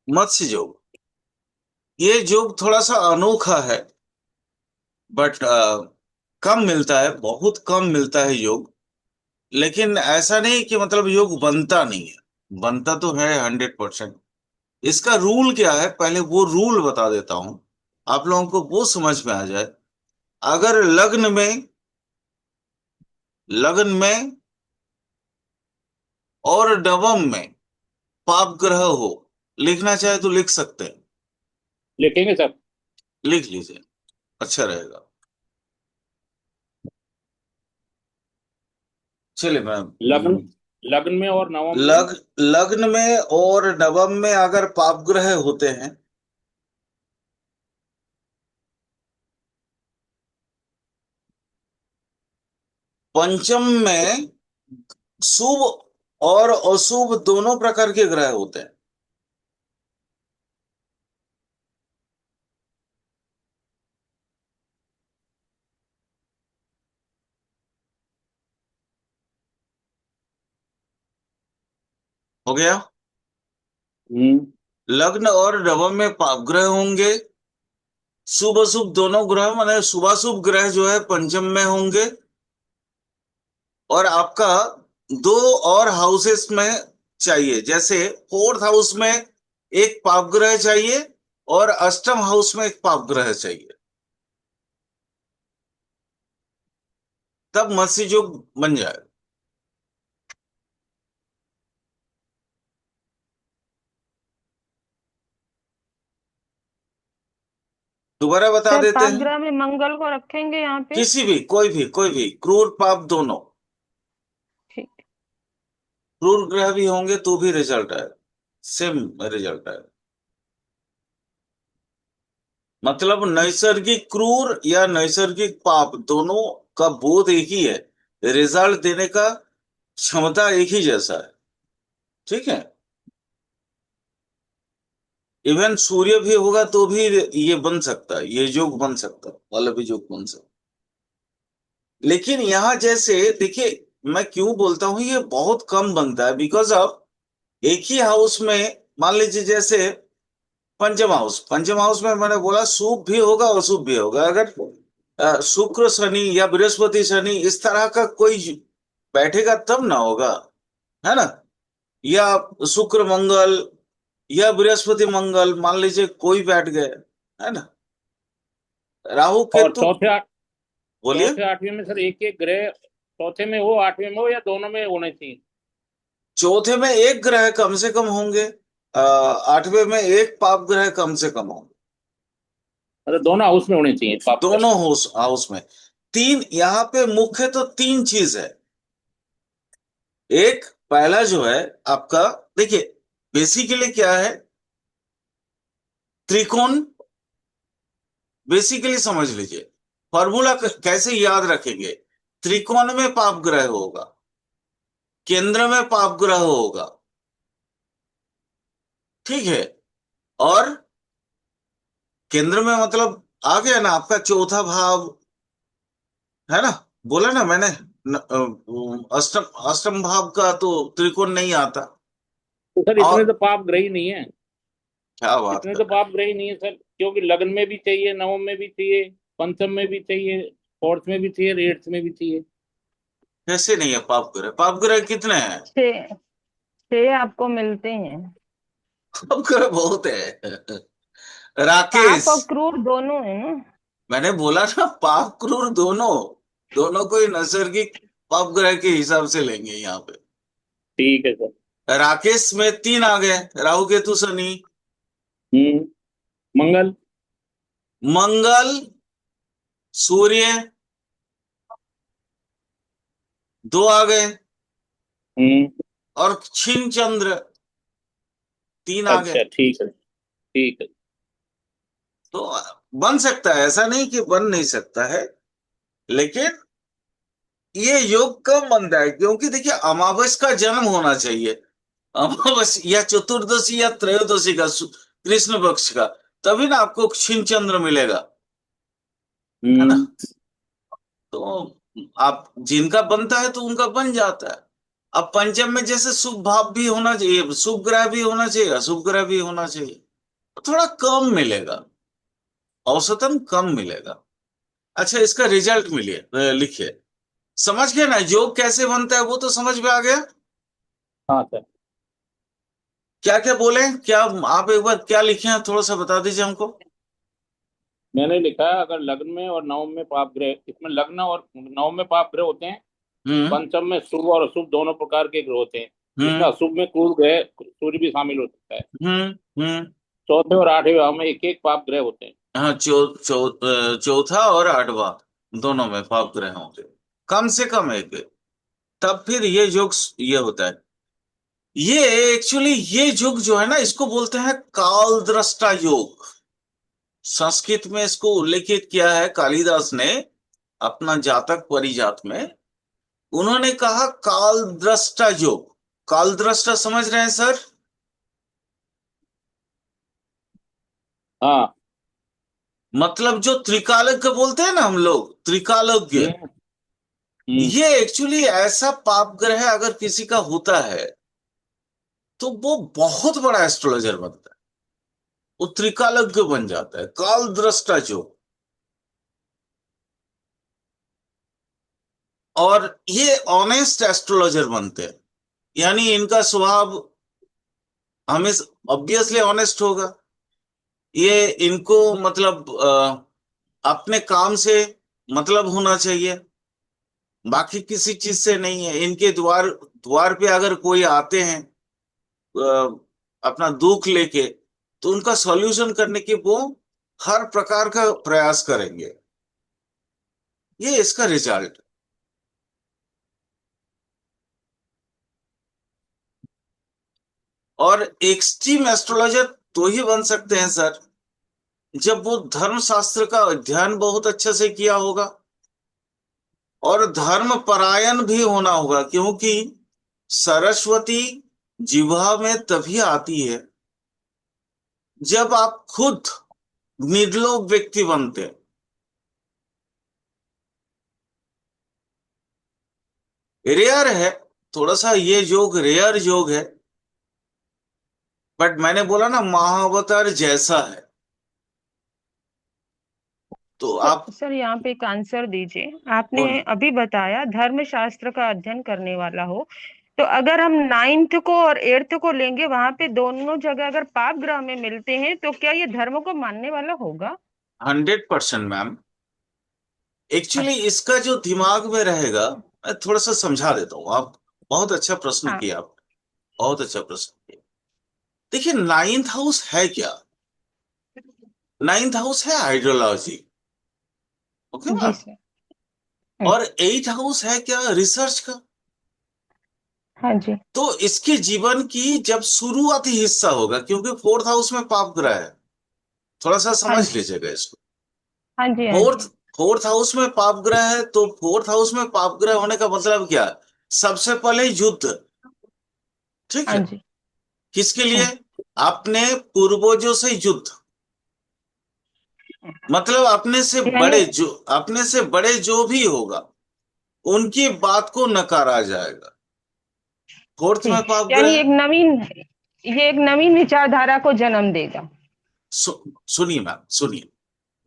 मत्स्य योग। ये योग थोड़ा सा अनोखा है, बट कम मिलता है, बहुत कम मिलता है योग। लेकिन ऐसा नहीं कि मतलब योग बनता नहीं है, बनता तो है 100%। इसका रूल क्या है, पहले वो रूल बता देता हूं, आप लोगों को वो समझ में आ जाए। अगर लग्न में और नवम में पाप ग्रह हो, लिखना चाहे तो लिख सकते हैं। लिखेंगे सर। लिख लीजिए, अच्छा रहेगा। चलिए मैम। लग्न लग्न में और नवम में। लग्न में और नवम में अगर पाप ग्रह होते हैं, पंचम में शुभ और अशुभ दोनों प्रकार के ग्रह होते हैं। हो गया। हम्म। लग्न और नवम में पाप ग्रह होंगे, शुभ अशुभ दोनों ग्रह माने शुभाशुभ ग्रह जो है पंचम में होंगे। और आपका दो और हाउसेस में चाहिए, जैसे फोर्थ हाउस में एक पाप ग्रह चाहिए और अष्टम हाउस में एक पाप ग्रह चाहिए, तब मत्स्य योग बन जाए। दोबारा बता सर देते हैं। पापग्रह में मंगल को रखेंगे यहाँ पे। किसी भी, कोई भी क्रूर पाप दोनों, ठीक। क्रूर ग्रह भी होंगे तो भी रिजल्ट है, सेम रिजल्ट है। मतलब नैसर्गिक क्रूर या नैसर्गिक पाप दोनों का बोध एक ही है, रिजल्ट देने का क्षमता एक ही जैसा है। ठीक है। इवन सूर्य भी होगा तो भी ये बन सकता है, ये योग बन सकता है, वाला भी योग बन सकता है। लेकिन यहाँ जैसे देखिए, मैं क्यों बोलता हूँ ये बहुत कम बनता है, बिकॉज ऑफ एक ही हाउस में, मान लीजिए जैसे पंचम हाउस में मैंने बोला शुभ भी होगा अशुभ भी होगा। अगर शुक्र शनि या बृहस्पति शनि इस तरह का कोई बैठेगा तब ना होगा, है ना। या शुक्र मंगल या बृहस्पति मंगल मान लीजिए कोई बैठ गए, है ना। राहु और केतु। बोलिए। चौथे आठवें में सर एक एक ग्रह, चौथे में हो आठवें में हो या दोनों में होने चाहिए। चौथे में एक ग्रह कम से कम होंगे, आठवें में एक पाप ग्रह कम से कम होंगे। मतलब दोनों हाउस में होने चाहिए पाप ग्रह। दोनों हाउस हाउस में तीन, यहाँ पे मुख्य तो तीन चीज है। एक, पहला जो है आपका, देखिए बेसिकली क्या है, त्रिकोण। बेसिकली समझ लीजिए, फॉर्मूला कैसे याद रखेंगे। त्रिकोण में पाप ग्रह होगा, केंद्र में पाप ग्रह होगा, ठीक है। और केंद्र में मतलब आ गया ना आपका चौथा भाव, है ना। बोला ना मैंने, अष्टम अष्टम भाव का तो त्रिकोण नहीं आता। तो सर और इतने तो पाप ग्रह ही नहीं है। क्या बात इतने कर तो रहे हैं। पाप ग्रह ही नहीं है सर, क्योंकि लग्न में भी चाहिए, नवम में भी चाहिए, पंचम में भी चाहिए, फोर्थ में भी चाहिए, एट्थ में भी चाहिए। कैसे नहीं है पाप ग्रह, पाप ग्रह कितने हैं। छः। छः आपको मिलते हैं। पाप ग्रह बहुत है। पाप राकेश, और क्रूर दोनों है ना। मैंने बोला ना पाप क्रूर दोनों, दोनों को ही नैसर्गिक पाप ग्रह के हिसाब से लेंगे यहाँ पे। ठीक है सर। राकेश में तीन आ गए, राहु केतु शनि। हम्म। मंगल। मंगल, सूर्य, दो आ गए। हम्म। और छिन चंद्र, तीन आ गए। अच्छा ठीक है। ठीक है। तो बन सकता है, ऐसा नहीं कि बन नहीं सकता है। लेकिन ये योग कब बनता है, क्योंकि देखिए अमावस का जन्म होना चाहिए, अमावस या चतुर्दशी या त्रयोदशी का, कृष्ण पक्ष का, तभी ना आपको क्षीण चंद्र मिलेगा, है ना। हम्म। तो आप जिनका बनता है तो उनका बन जाता है। अब पंचम में जैसे शुभ भाव भी होना चाहिए, शुभ ग्रह भी होना चाहिए, अशुभ ग्रह भी होना चाहिए, थोड़ा कम मिलेगा, औसतन कम मिलेगा। अच्छा, इसका रिजल्ट मिलिए, लिखिए। समझ गए ना योग कैसे बनता है, वो तो समझ में आ गया। हाँ सर। क्या क्या बोले, क्या आप एक बार क्या लिखे हैं, थोड़ा सा बता दीजिए हमको। मैंने लिखा है, अगर लग्न में और नवम में पाप ग्रह, इसमें लग्न और नवम में पाप ग्रह होते हैं। हम्म। पंचम में शुभ और अशुभ दोनों प्रकार के ग्रह होते हैं। इसमें हम्म। अशुभ में क्रूर ग्रह सूर्य भी शामिल हो सकता है। हम्म। हम्म। चौथे और आठवें भाव में एक एक पाप ग्रह होते हैं। हाँ, चौथा और आठवां दोनों में पाप ग्रह होंगे, कम से कम एक। तब फिर ये योग ये होता है। ये एक्चुअली ये योग जो है ना, इसको बोलते हैं काल दृष्टा योग। संस्कृत में इसको उल्लेखित किया है कालिदास ने अपना जातक परिजात में। उन्होंने कहा काल दृष्टा योग। काल दृष्टा समझ रहे हैं सर? हाँ। मतलब जो त्रिकालज्ञ बोलते हैं ना हम लोग, त्रिकालज्ञ। हम्म। हम्म। ये एक्चुअली ऐसा पाप ग्रह अगर किसी का होता है तो वो बहुत बड़ा एस्ट्रोलॉजर बनता है, वो त्रिकालज्ञ बन जाता है, काल दृष्टा जो। और ये ऑनेस्ट एस्ट्रोलॉजर बनते हैं, यानी इनका स्वभाव हमें ऑब्वियसली ऑनेस्ट होगा। ये इनको मतलब अपने काम से मतलब होना चाहिए, बाकी किसी चीज से नहीं है। इनके द्वार द्वार पे अगर कोई आते हैं अपना दुख लेके, तो उनका सॉल्यूशन करने की वो हर प्रकार का प्रयास करेंगे। ये इसका रिजल्ट। और एक्सट्रीम एस्ट्रोलॉजर तो ही बन सकते हैं सर जब वो धर्म शास्त्र का अध्ययन बहुत अच्छे से किया होगा और धर्म परायण भी होना होगा, क्योंकि सरस्वती जिह्वा में तभी आती है जब आप खुद निर्लोभ व्यक्ति बनते हैं। रेयर है, थोड़ा सा ये योग रेयर योग है, बट मैंने बोला ना महाअवतार जैसा है। तो आप सर यहाँ पे एक आंसर दीजिए। आपने बोलिए। अभी बताया धर्मशास्त्र का अध्ययन करने वाला हो, तो अगर हम नाइन्थ को और एट्थ को लेंगे, वहां पे दोनों जगह अगर पाप ग्रह में मिलते हैं, तो क्या ये धर्म को मानने वाला होगा? 100% मैम। एक्चुअली अच्छा। इसका जो दिमाग में रहेगा, मैं थोड़ा सा समझा देता हूँ। आप बहुत अच्छा प्रश्न हाँ किया आप, बहुत अच्छा प्रश्न किया। देखिए, नाइन्थ हाउस है क्या? नाइन्थ हाउस है आइडियोलॉजी। ओके जी मैम। सर। और एट हाउस है क्या? रिसर्च का। हाँ जी। तो इसके जीवन की जब शुरुआती हिस्सा होगा, क्योंकि फोर्थ हाउस में पाप ग्रह है, थोड़ा सा हाँ समझ जी। लीजिएगा इसको। हाँ जी। हाँ फोर्थ जी। फोर्थ हाउस में पाप ग्रह है, तो फोर्थ हाउस में पाप ग्रह होने का मतलब क्या है? सबसे पहले युद्ध। ठीक हाँ है। जी। किसके लिए? हम्म। अपने पूर्वजों से युद्ध। मतलब यानी अपने से बड़े जो भी होगा उनकी बात को नकारा जाएगा। फोर्थ में ठीक, पाप यानी ग्रह है। ये एक नवीन विचारधारा को जन्म देगा। सुनिए मैम, सुनिए।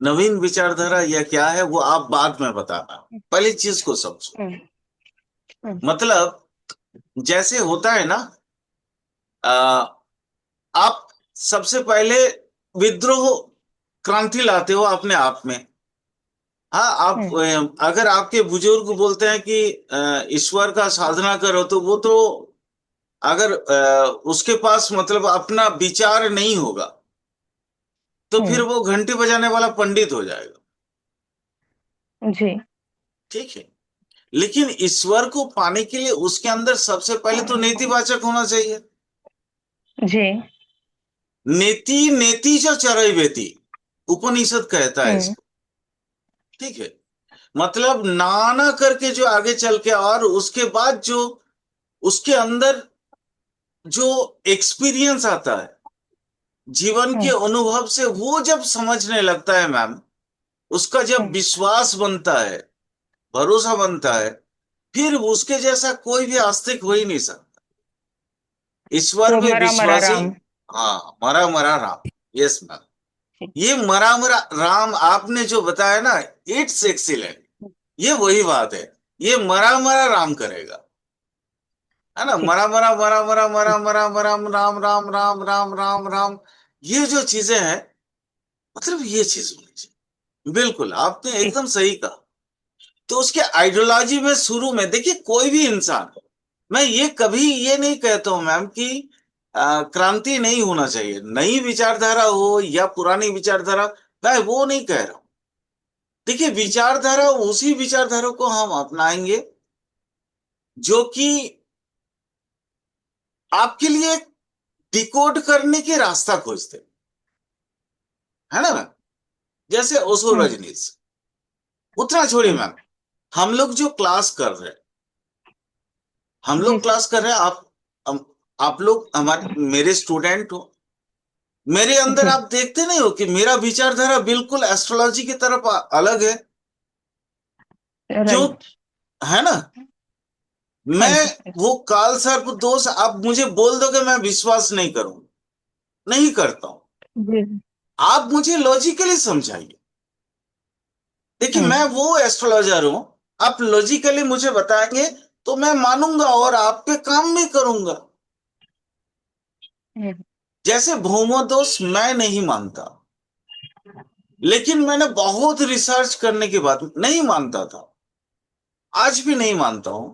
नवीन विचारधारा या क्या है वो आप बाद में बताना, पहली चीज को समझो। हम्म। हम्म। मतलब जैसे होता है ना, आ, आप सबसे पहले विद्रोह क्रांति लाते हो अपने आप में। हाँ, आप हम्म। अगर आपके बुजुर्ग बोलते हैं कि ईश्वर का साधना करो, तो वो तो अगर उसके पास मतलब अपना विचार नहीं होगा, तो फिर हम्म। वो घंटी बजाने वाला पंडित हो जाएगा। जी। ठीक है। लेकिन ईश्वर को पाने के लिए उसके अंदर सबसे पहले तो नेतिवाचक होना चाहिए। जी। नेति नेति जो चरई बेती, उपनिषद कहता है हम्म। इसको। ठीक है। मतलब नाना करके जो आगे चल के, और उसके बाद जो उसके अंदर जो एक्सपीरियंस आता है जीवन के हम्म। अनुभव से, वो जब समझने लगता है मैम, उसका जब हम्म। विश्वास बनता है, भरोसा बनता है, फिर उसके जैसा कोई भी आस्तिक हो ही नहीं सकता। ईश्वर तो पे मरा मरा विश्वासी। राम। हाँ, मरा मरा राम। Yes ma'am. ये मरा मरा राम आपने जो बताया ना, इट्स एक्सीलेंट। ये वही बात है। ये मरा मरा राम करेगा, है ना। ठीक। मरा मरा मरा मरा मरा मरा मरा राम राम राम राम राम राम। ये जो चीजें हैं, मतलब ये चीज होनी चाहिए। बिल्कुल आपने ठीक। एकदम सही कहा। तो उसके आइडियोलॉजी में शुरू में देखिए, कोई भी इंसान, मैं ये कभी ये नहीं कहता हूं मैम कि क्रांति नहीं होना चाहिए, नई विचारधारा हो या पुरानी विचारधारा, मैं वो नहीं कह रहा हूं। देखिए, विचारधारा उसी विचारधारा को हम अपनाएंगे जो कि आपके लिए डिकोड करने के रास्ता खोजते, है ना मैम। जैसे ओशो, हम्म। रजनीश, उतना छोड़िए हम्म। मैम। हम लोग जो क्लास कर रहे हैं, हम जी लोग सर। क्लास कर रहे हैं, आप लोग हमारे मेरे स्टूडेंट हो। मेरे अंदर जी। आप देखते नहीं हो कि मेरा विचारधारा बिल्कुल एस्ट्रोलॉजी की तरफ अलग है। क्यों? राइट। है ना। हाँ मैं जी। वो काल सर्प दोष आप मुझे बोल दोगे, मैं विश्वास नहीं करूंगा, नहीं करता हूं। जी। आप मुझे लॉजिकली समझाइए। देखिए, मैं हम्म। वो एस्ट्रोलॉजर हूं, आप लॉजिकली मुझे बताएंगे तो मैं मानूंगा और आप पे काम भी करूंगा। हम्म। जैसे भौमोदोष मैं नहीं मानता, लेकिन मैंने बहुत रिसर्च करने के बाद, नहीं मानता था, आज भी नहीं मानता हूं,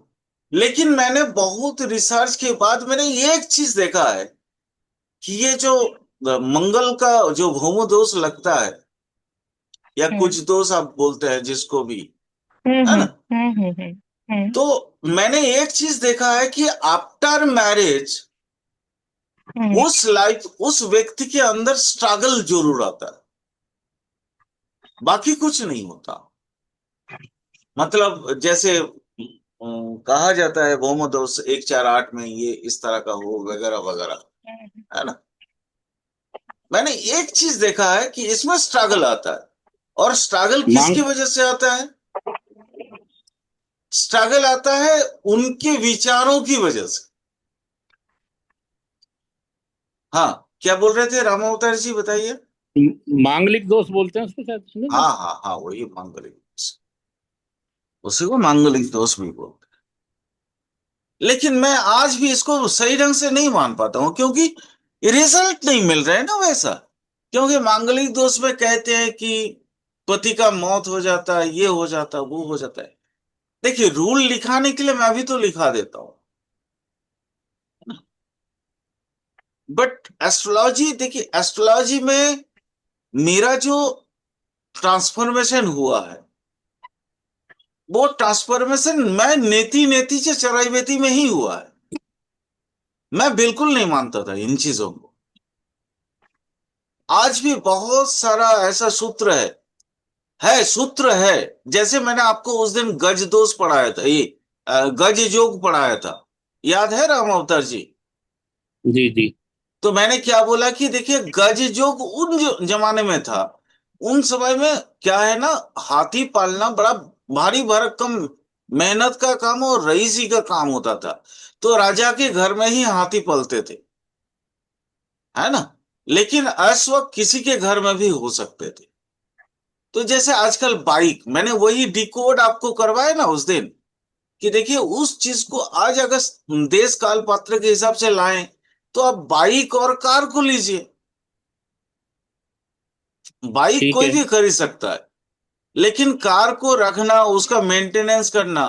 लेकिन मैंने बहुत रिसर्च के बाद मैंने ये एक चीज देखा है कि ये जो मंगल का जो भौमो दोष लगता है, या हम्म। कुछ दोष आप बोलते हैं जिसको भी, हम्म। है हम्म। ना। हम्म। हम्म। हम्म। तो मैंने एक चीज देखा है कि आफ्टर मैरिज हम्म। उस व्यक्ति के अंदर स्ट्रगल जरूर आता है, बाकी कुछ नहीं होता। मतलब जैसे कहा जाता है भौम दोष 1 4 8 में ये इस तरह का हो, वगैरह वगैरह, है ना। मैंने एक चीज देखा है कि इसमें स्ट्रगल आता है, और स्ट्रगल किसकी मांग वजह से आता है? स्ट्रगल आता है उनके विचारों की वजह से। हाँ, क्या बोल रहे थे राम अवतार जी, बताइए। मांगलिक दोष बोलते हैं उसको शायद, सुने थे? हाँ हाँ हाँ, वही मांगलिक दोष। उसी को मांगलिक दोष भी बोलते हैं। लेकिन मैं आज भी इसको सही ढंग से नहीं मान पाता हूं, क्योंकि रिजल्ट नहीं मिल रहा है ना वैसा। क्योंकि मांगलिक दोष में कहते हैं कि पति का मौत हो जाता है, ये हो जाता है, वो हो जाता है। देखिए, रूल लिखाने के लिए मैं भी तो लिखा देता हूं, बट एस्ट्रोलॉजी, देखिए एस्ट्रोलॉजी में मेरा जो ट्रांसफॉर्मेशन हुआ है, वो ट्रांसफॉर्मेशन मैं नेति नेति से चराई बेती में ही हुआ है। मैं बिल्कुल नहीं मानता था इन चीजों को। आज भी बहुत सारा ऐसा सूत्र है सूत्र है। जैसे मैंने आपको उस दिन गज दोष पढ़ाया था, ये गज योग पढ़ाया था, याद है राम अवतार जी। जी जी। तो मैंने क्या बोला कि देखिए, गज योग उन जो जमाने में था, उन समय में क्या है ना, हाथी पालना बड़ा भारी भरकम मेहनत का काम और रईसी का काम होता था। तो राजा के घर में ही हाथी पलते थे, है ना। लेकिन अश्व किसी के घर में भी हो सकते थे। तो जैसे आजकल बाइक, मैंने वही डिकोड आपको करवाया ना उस दिन, कि देखिए उस चीज को आज अगर देश काल पात्र के हिसाब से लाएं, तो आप बाइक और कार को लीजिए। बाइक ठीक कोई है। भी खरीद सकता है, लेकिन कार को रखना, उसका मेंटेनेंस करना,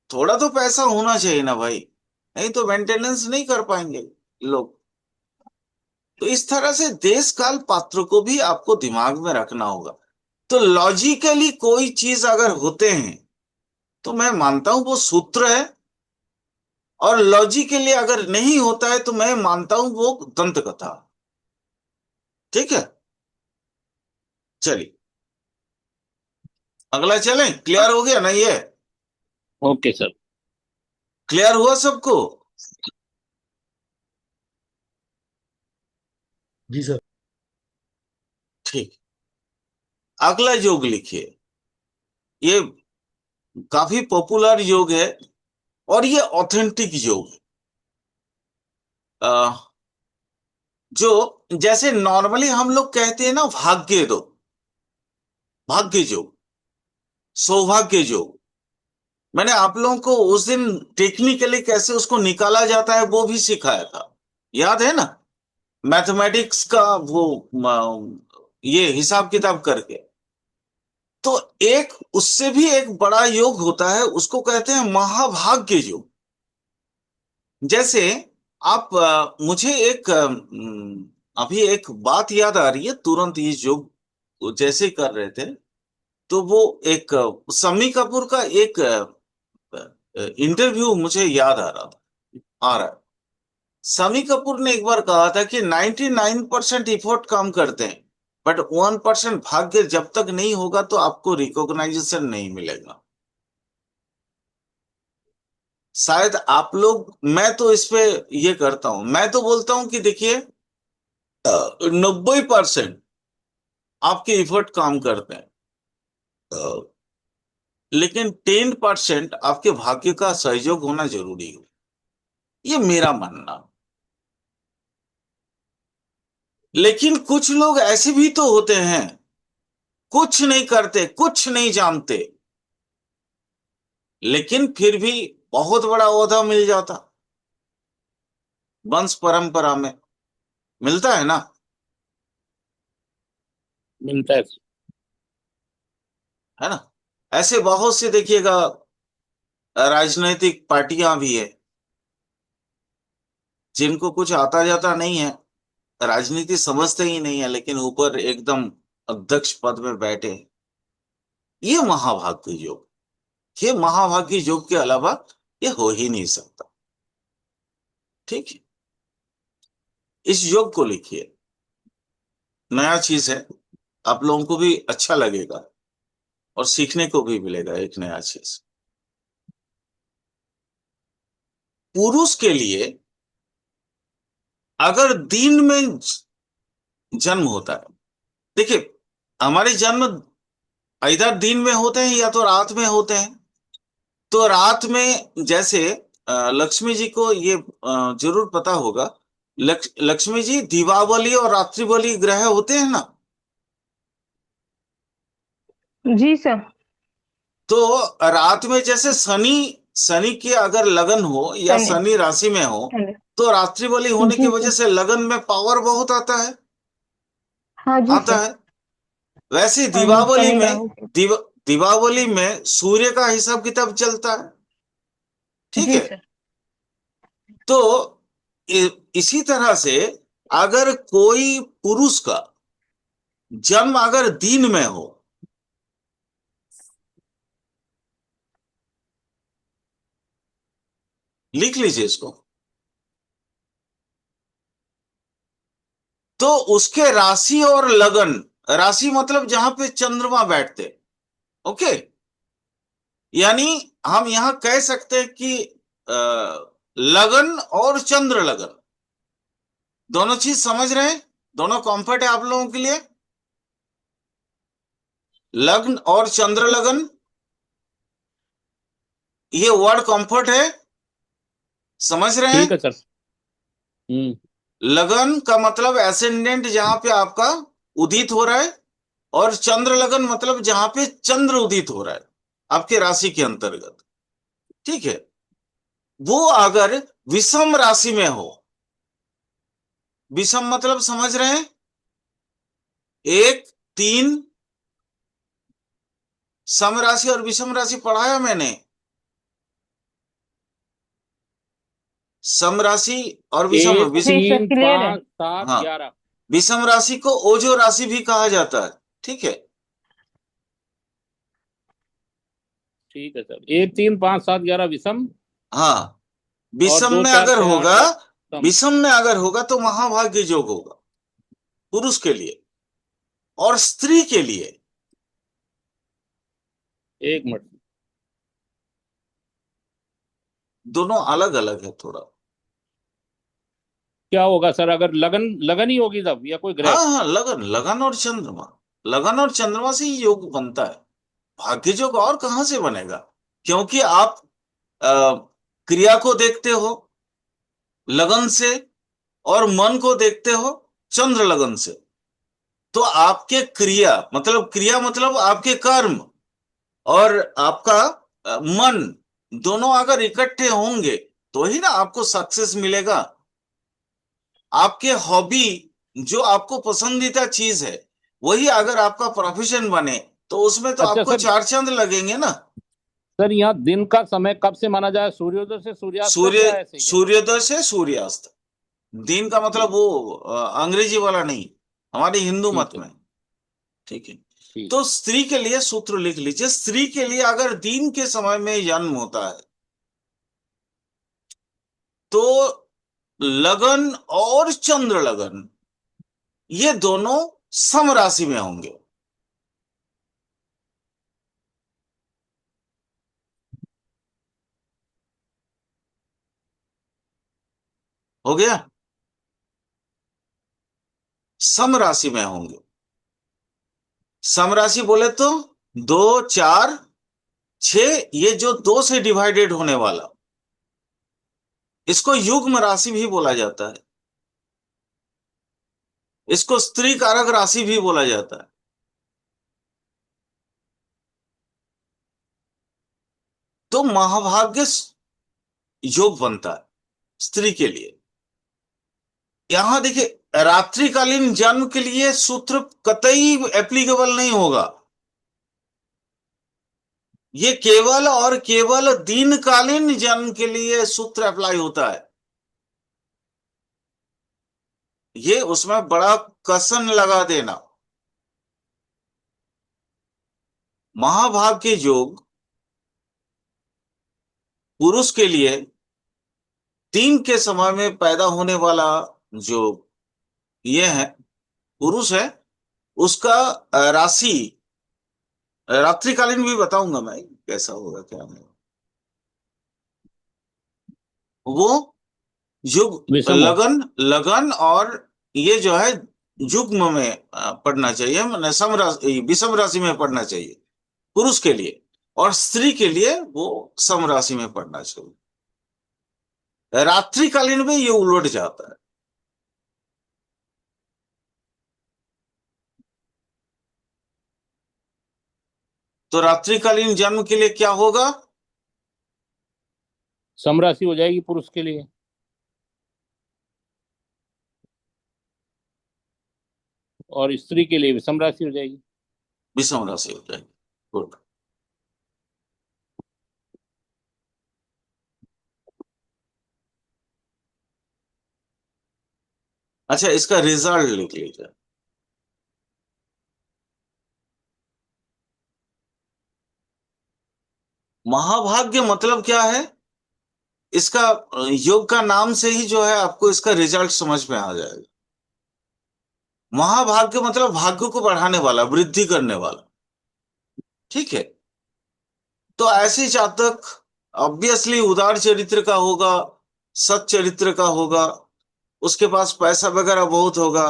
थोड़ा तो पैसा होना चाहिए ना भाई, नहीं तो मेंटेनेंस नहीं कर पाएंगे लोग। तो इस तरह से देश काल पात्र को भी आपको दिमाग में रखना होगा। तो लॉजिकली कोई चीज अगर होते हैं, तो मैं मानता हूं वो सूत्र है, और लॉजिकली अगर नहीं होता है तो मैं मानता हूं वो दंत कथा। ठीक है, चलिए अगला चलें। क्लियर हो गया ना ये? Okay sir. क्लियर हुआ सबको? जी सर। ठीक। अगला योग लिखिए। ये काफी पॉपुलर योग है, और ये ऑथेंटिक योग है। अ, जो जैसे नॉर्मली हम लोग कहते हैं ना, भाग्य दो, भाग्य योग, सौभाग्य योग, मैंने आप लोगों को उस दिन टेक्निकली कैसे उसको निकाला जाता है वो भी सिखाया था, याद है ना? मैथमेटिक्स का वो ये हिसाब किताब करके। तो एक उससे भी एक बड़ा योग होता है, उसको कहते हैं महाभाग्य योग। जैसे आप मुझे एक अभी एक बात याद आ रही है तुरंत, ये योग जैसे कर रहे थे, तो वो एक शम्मी कपूर का एक इंटरव्यू मुझे याद आ रहा है। शम्मी कपूर ने एक बार कहा था कि 99% इफोर्ट काम करते हैं, बट 1% भाग्य जब तक नहीं होगा तो आपको रिकॉग्नाइजेशन नहीं मिलेगा। शायद आप लोग, मैं तो इस पे ये करता हूं, मैं तो बोलता हूं कि देखिए 90% आपके इफर्ट काम करते हैं, अ, लेकिन 10% आपके भाग्य का सहयोग होना जरूरी है। ये मेरा मानना। लेकिन कुछ लोग ऐसे भी तो होते हैं, कुछ नहीं करते, कुछ नहीं जानते, लेकिन फिर भी बहुत बड़ा ओहदा मिल जाता, वंश परंपरा में मिलता है ना। मिलता है। है ना? ऐसे बहुत से देखिएगा राजनीतिक पार्टियां भी है, जिनको कुछ आता जाता नहीं है, राजनीति समझते ही नहीं है, लेकिन ऊपर एकदम अध्यक्ष पद में बैठे हैं। ये महाभाग्य योग, ये महाभाग्य योग के अलावा ये हो ही नहीं सकता। ठीक है, इस योग को लिखिए, नया चीज है, आप लोगों को भी अच्छा लगेगा और सीखने को भी मिलेगा एक नया चीज। पुरुष के लिए अगर दिन में जन्म होता है, देखिए हमारे जन्म इधर दिन में होते हैं या तो रात में होते हैं। तो रात में जैसे लक्ष्मी जी को ये जरूर पता होगा, लक्ष्मी जी दीपावली और रात्रि बलि ग्रह होते हैं ना। जी सर। तो रात में जैसे शनि, शनि की अगर लगन हो या सनी। शनि राशि में हो, हेलो। तो रात्रि बलि होने की जी वजह सर। से लगन में पावर बहुत आता है, हाँ जी आता सर। है। वैसे हाँ जी, दीपावली शनि में राहु के। दीपावली में सूर्य का हिसाब किताब चलता है। ठीक जी है। सर। तो इसी तरह से अगर कोई पुरुष का जन्म अगर दिन में हो, लिख लीजिए इसको, तो उसके राशि और लगन, राशि मतलब जहां पे चंद्रमा बैठते, ओके, यानी हम यहां कह सकते हैं कि लगन और चंद्र लगन दोनों चीज समझ रहे हैं, दोनों कंफर्ट है आप लोगों के लिए। लग्न और चंद्र लगन, ये वर्ड कंफर्ट है, समझ रहे ठीक हैं? है सर। हम्म। लगन का मतलब एसेंडेंट जहां पे आपका उदित हो रहा है, और चंद्र लगन मतलब जहां पे चंद्र उदित हो रहा है आपके राशि के अंतर्गत। ठीक है। वो अगर विषम राशि में हो, विषम मतलब समझ रहे हैं, 1 3, सम राशि और विषम राशि पढ़ाया मैंने। सम राशि और विषम एक विषम, जी सर, तीन क्लियर है। पाँच सात हाँ, 11 विषम राशि को ओजो राशि भी कहा जाता है। ठीक है। ठीक है सर, 1 3 5 7 11 विषम, हाँ, और विषम दो में चार अगर छह आठ होगा, दस सम। विषम में अगर होगा तो महाभाग्य योग होगा पुरुष के लिए। और स्त्री के लिए, 1 मिनट। दोनों अलग अलग है थोड़ा। क्या होगा सर, अगर लगन लगन ही होगी तब, या कोई ग्रह? हाँ हाँ, लगन, लगन और चंद्रमा, लगन और चंद्रमा से ही योग बनता है। भाग्य योग और कहां से बनेगा? क्योंकि आप क्रिया को देखते हो लगन से, और मन को देखते हो चंद्र लगन से। तो आपके क्रिया मतलब आपके कर्म, और आपका मन, दोनों अगर इकट्ठे होंगे तो ही ना आपको सक्सेस मिलेगा। आपके हॉबी, जो आपको पसंदीदा चीज है, वही अगर आपका प्रोफेशन बने तो उसमें तो अच्छा आपको सर, चार चांद लगेंगे ना। सर यहाँ दिन का समय कब से माना जाए, सूर्योदय से सूर्यास्त तक सूर्य या ऐसे क्या? सूर्योदय से सूर्यास्त। दिन का मतलब ठीक, वो अंग्रेजी वाला नहीं, हमारे हिंदू मत ठीक है, में। ठीक है। ठीक। तो स्त्री के लिए सूत्र लिख लीजिए। स्त्री के लिए अगर दिन के समय में जन्म होता है तो लगन और चंद्र लगन, ये दोनों सम राशि में होंगे। हो गया। सम राशि में होंगे। सम राशि बोले तो 2 4 6, ये जो 2 से डिवाइडेड होने वाला, इसको युग्म राशि भी बोला जाता है। इसको स्त्री कारक राशि भी बोला जाता है। तो महाभाग्य योग बनता है स्त्री के लिए। यहां देखिए, रात्रिकालीन जन्म के लिए सूत्र कतई एप्लीकेबल नहीं होगा। ये केवल और केवल दीनकालीन जन्म के लिए सूत्र अप्लाई होता है। ये उसमें बड़ा कसन लगा देना। महाभाग्य योग पुरुष के लिए दिन के समय में पैदा होने वाला जो ये है, पुरुष है, उसका राशि, रात्रिकालीन भी बताऊंगा मैं कैसा होगा क्या नहीं। वो युग विषम हो। लगन लगन और ये जो है युग्म में पढ़ना चाहिए, मैंने सम राशि विषम राशि में पढ़ना चाहिए पुरुष के लिए, और स्त्री के लिए वो सम राशि में पढ़ना चाहिए। रात्रिकालीन में ये उलट जाता है। तो रात्रिकालीन जन्म के लिए क्या होगा? समराशि हो जाएगी पुरुष के लिए। और स्त्री के लिए विषम राशि हो जाएगी। विषम राशि हो जाएगी। गुड। अच्छा, इसका रिजल्ट लिख लीजिए। महाभाग्य मतलब क्या है? इसका योग का नाम से ही जो है आपको इसका रिजल्ट समझ में आ जाएगा। महाभाग्य मतलब भाग्य को बढ़ाने वाला, वृद्धि करने वाला। ठीक है। तो ऐसे जातक ऑब्वियसली उदार चरित्र का होगा, सत चरित्र का होगा, उसके पास पैसा वगैरह बहुत होगा,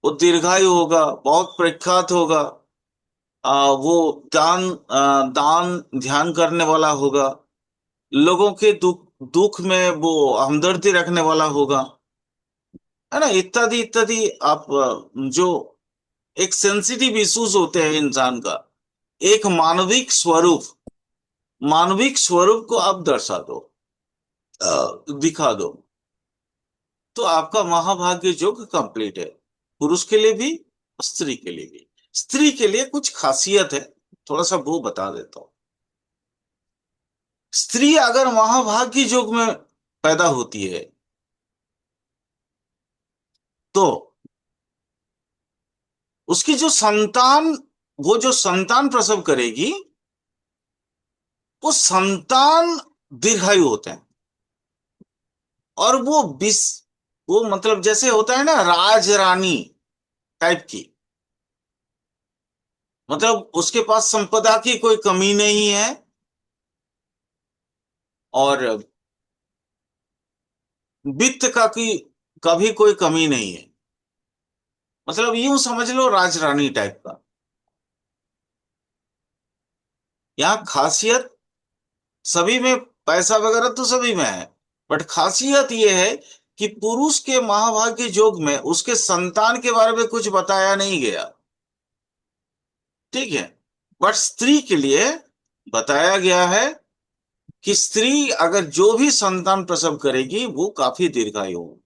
वो दीर्घायु होगा, बहुत प्रख्यात होगा, वो दान ध्यान करने वाला होगा, लोगों के दुख दुख में वो हमदर्दी रखने वाला होगा, है ना, इत्यादि इत्यादि। आप जो एक सेंसिटिव इश्यूज होते हैं इंसान का, एक मानविक स्वरूप को आप दर्शा दो, दिखा दो, तो आपका महाभाग्य योग कंप्लीट है, पुरुष के लिए भी स्त्री के लिए भी। स्त्री के लिए कुछ खासियत है, थोड़ा सा वो बता देता हूं। स्त्री अगर महाभाग्य योग में पैदा होती है तो उसकी जो संतान, वो जो संतान प्रसव करेगी, वो संतान दीर्घायु होते हैं। और वो मतलब जैसे होता है ना राज रानी टाइप की, मतलब उसके पास संपदा की कोई कमी नहीं है, और वित्त का भी कोई कमी नहीं है। मतलब यूं समझ लो राज रानी टाइप का। यहाँ खासियत सभी में पैसा वगैरह तो सभी में है, बट खासियत ये है कि पुरुष के महाभाग्य योग में उसके संतान के बारे में कुछ बताया नहीं गया। ठीक है। बट स्त्री के लिए बताया गया है कि स्त्री अगर जो भी संतान प्रसव करेगी वो काफी दीर्घायु हो।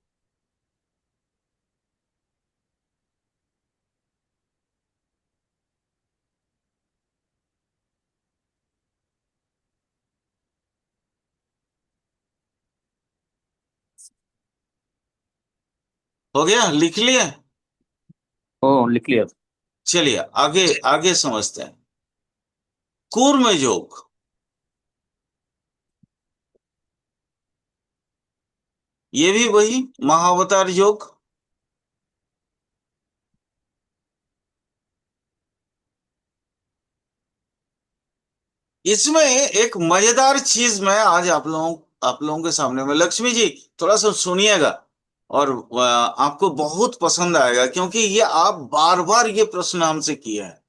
हो गया, लिख लिए। ओ, लिख लिया। चलिए आगे आगे समझते हैं। कूर्म योग, ये भी वही महाअवतार योग। इसमें एक मजेदार चीज मैं आज आप लोगों के सामने में, लक्ष्मी जी थोड़ा सा सुनिएगा, और आपको बहुत पसंद आएगा, क्योंकि ये आप बार बार ये प्रश्न हमसे किए हैं।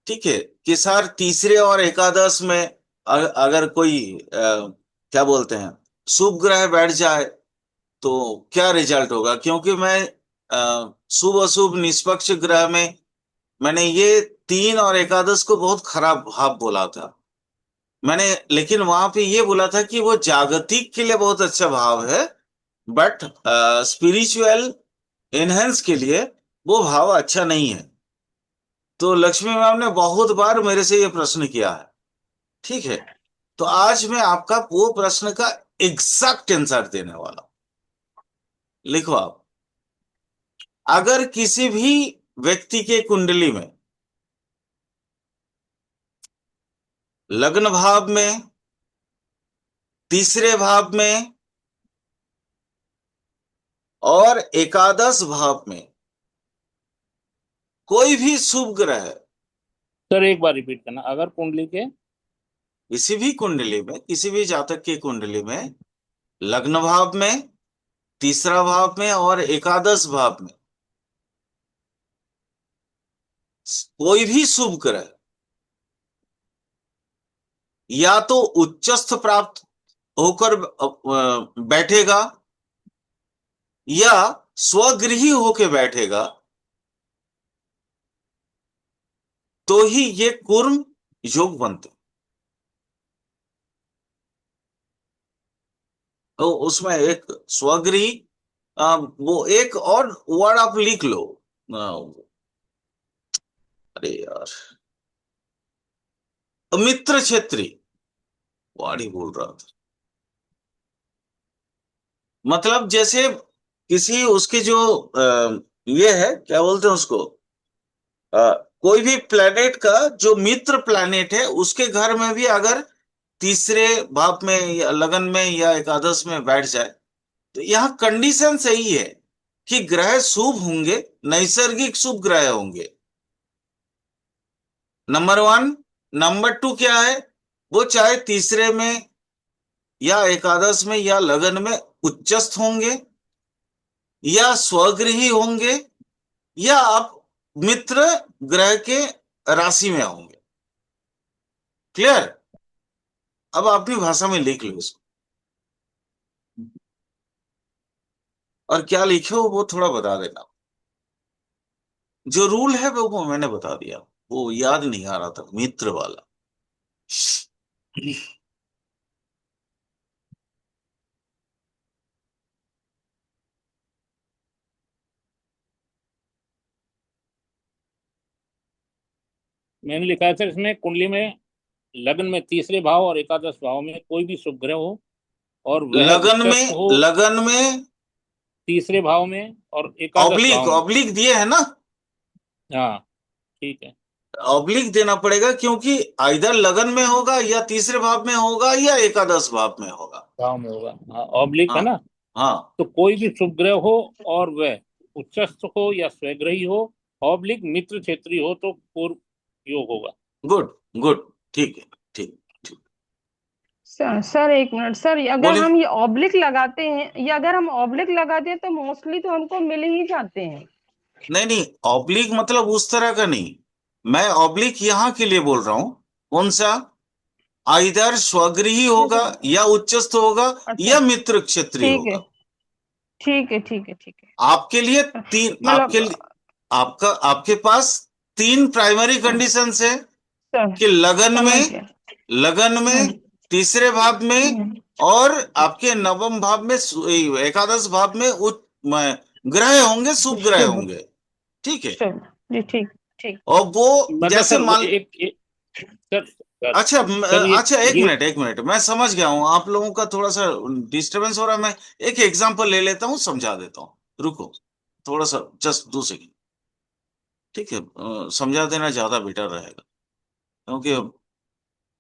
ठीक है। कि सर तीसरे और एकादश में अगर कोई क्या बोलते हैं शुभ ग्रह बैठ जाए तो क्या रिजल्ट होगा, क्योंकि मैं शुभ अशुभ निष्पक्ष ग्रह में मैंने ये तीन और एकादश को बहुत खराब भाव बोला था मैंने। लेकिन वहां पे ये बोला था कि वो जागतिक के लिए बहुत अच्छा भाव है, बट स्पिरिचुअल एनहेंस के लिए वो भाव अच्छा नहीं है। तो लक्ष्मी मैम ने बहुत बार मेरे से ये प्रश्न किया है। ठीक है। तो आज मैं आपका वो प्रश्न का एग्जैक्ट आंसर देने वाला हूं। लिखो आप। अगर किसी भी व्यक्ति के कुंडली में लग्न भाव में, तीसरे भाव में और एकादश भाव में कोई भी शुभ ग्रह, सर एक बार रिपीट करना, अगर कुंडली के किसी भी कुंडली में, किसी भी जातक की कुंडली में लग्न भाव में, तीसरा भाव में और एकादश भाव में कोई भी शुभ ग्रह या तो उच्चस्थ प्राप्त होकर बैठेगा या स्वगृही होके बैठेगा, तो ही ये कुर्म योग बनते। तो उसमें एक स्वगृही, वो एक और वर्ड आप लिख लो। अरे यार, मित्र क्षेत्री वर्ड ही बोल रहा था। मतलब जैसे किसी उसके जो ये है, क्या बोलते हैं उसको, कोई भी प्लेनेट का जो मित्र प्लेनेट है उसके घर में भी अगर तीसरे भाव में या लगन में या एकादश में बैठ जाए, तो यहाँ कंडीशन सही है कि ग्रह शुभ होंगे, नैसर्गिक शुभ ग्रह होंगे, नंबर वन। नंबर टू क्या है, वो चाहे तीसरे में या एकादश में या लगन में उच्चस्थ होंगे या स्वगृही होंगे या आप मित्र ग्रह के राशि में होंगे। क्लियर। अब अपनी भाषा में लिख लो इसको, और क्या लिखे हो वो थोड़ा बता देना। जो रूल है वो मैंने बता दिया, वो याद नहीं आ रहा था मित्र वाला। मैंने लिखा है सर, इसमें कुंडली में लग्न में तीसरे भाव और एकादश भाव में कोई भी शुभ ग्रह हो और वह उच्चस्थ हो लगन में तीसरे भाव में और एकादश ऑब्लिक भाव में। ऑब्लिक दिए है ना। हाँ, ठीक है। ऑब्लिक देना पड़ेगा, क्योंकि आइदर लगन में होगा या तीसरे भाव में होगा या एकादश भाव में होगा। भाव में होगा, हाँ, ऑब्लिक है हाँ। ना। हाँ। तो कोई भी शुभ ग्रह हो और वह उच्चस्थ हो या स्वग्रही हो, ऑब्लिक मित्र क्षेत्रीय हो, तो पूर्व योग होगा। Good good. ठीक है। ठीक ठीक। सर एक मिनट सर, अगर बोलिए। हम ये ऑब्लिक लगाते हैं, या अगर हम ऑब्लिक लगाते हैं तो मोस्टली तो हमको मिल ही जाते हैं। नहीं नहीं, ऑब्लिक मतलब उस तरह का नहीं, मैं ऑब्लिक यहाँ के लिए बोल रहा हूं। कौन सा? आइदर स्वगृही होगा या उच्चस्थ होगा अच्छा, या मित्र क्षेत्रीय ठीक है, होगा। ठीक है, ठीक है, ठीक है। आपके लिए तीन, आपके मतलब लिए, आपका आपके पास तीन प्राइमरी कंडीशंस है सर, कि लगन समझ में, गया। लगन में, हम्म, तीसरे भाव में, हम्म, और आपके नवम भाव में, एकादश भाव में ग्रह होंगे, शुभ ग्रह शुभ, होंगे। ठीक है। शुभ, जी, ठीक, ठीक। और वो मतलब जैसे सर वो मान, सर सर अच्छा सर अच्छा, एक ये मिनट एक मिनट, मैं समझ गया हूँ, आप लोगों का थोड़ा सा डिस्टरबेंस हो रहा है। मैं एक एग्जांपल ले लेता हूँ, समझा देता हूँ, रुको थोड़ा सा, जस्ट 2 सेकेंड। ठीक है, समझा देना ज्यादा बेटर रहेगा, क्योंकि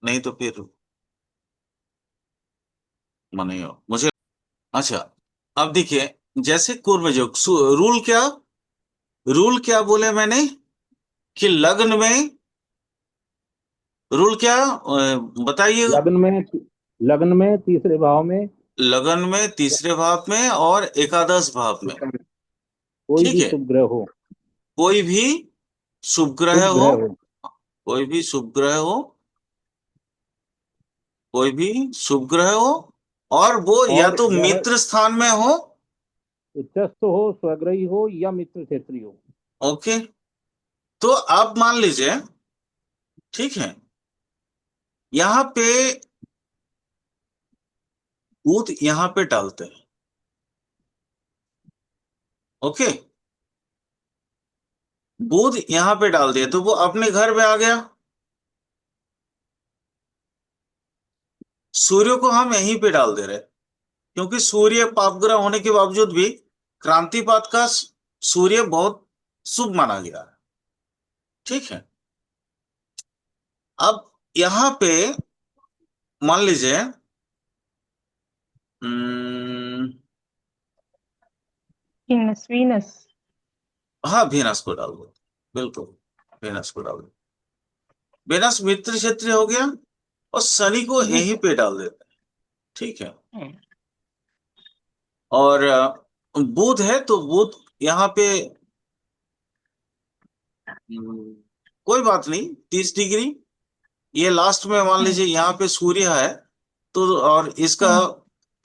नहीं तो फिर माने मुझे, अच्छा, अब देखिए, जैसे कुर्म योग, रूल क्या, रूल क्या बोले मैंने, कि लग्न में, रूल क्या, बताइए। लग्न में तीसरे भाव में लगन में, तीसरे भाव में और एकादश भाव में। कोई ठीक भी है, शुभ ग्रह हो, कोई भी शुभ ग्रह शुभ हो, ग्रह हो कोई भी शुभ ग्रह हो, कोई भी शुभ ग्रह हो, और वो या और तो वह मित्र स्थान में हो। उच्चस्थ हो, स्वग्रही हो या मित्र क्षेत्रीय हो। ओके, तो आप मान लीजिए, ठीक है, यहाँ पे बुध यहाँ पे डालते हैं। ओके, बुध यहाँ पे डाल दिया तो वो अपने घर में आ गया। सूर्य को हम यहीं पे डाल दे रहे हैं, क्योंकि सूर्य पापग्रह होने के बावजूद भी क्रांतिपात का सूर्य बहुत शुभ माना गया है। ठीक है, अब यहाँ पे मान लीजिए, हम्म, वीनस, वीनस। हाँ वीनस को डाल दो, बिल्कुल, वीनस को डाल दो। वीनस मित्र क्षेत्र हो गया, और शनि को जी यहीं सर। पे डाल देते हैं। ठीक है, हम्म, और बुध है तो बुध यहाँ पे, कोई बात नहीं, 30 डिग्री, ये लास्ट में मान हम्म, लीजिए यहाँ पे सूर्य है, तो और इसका हम्म,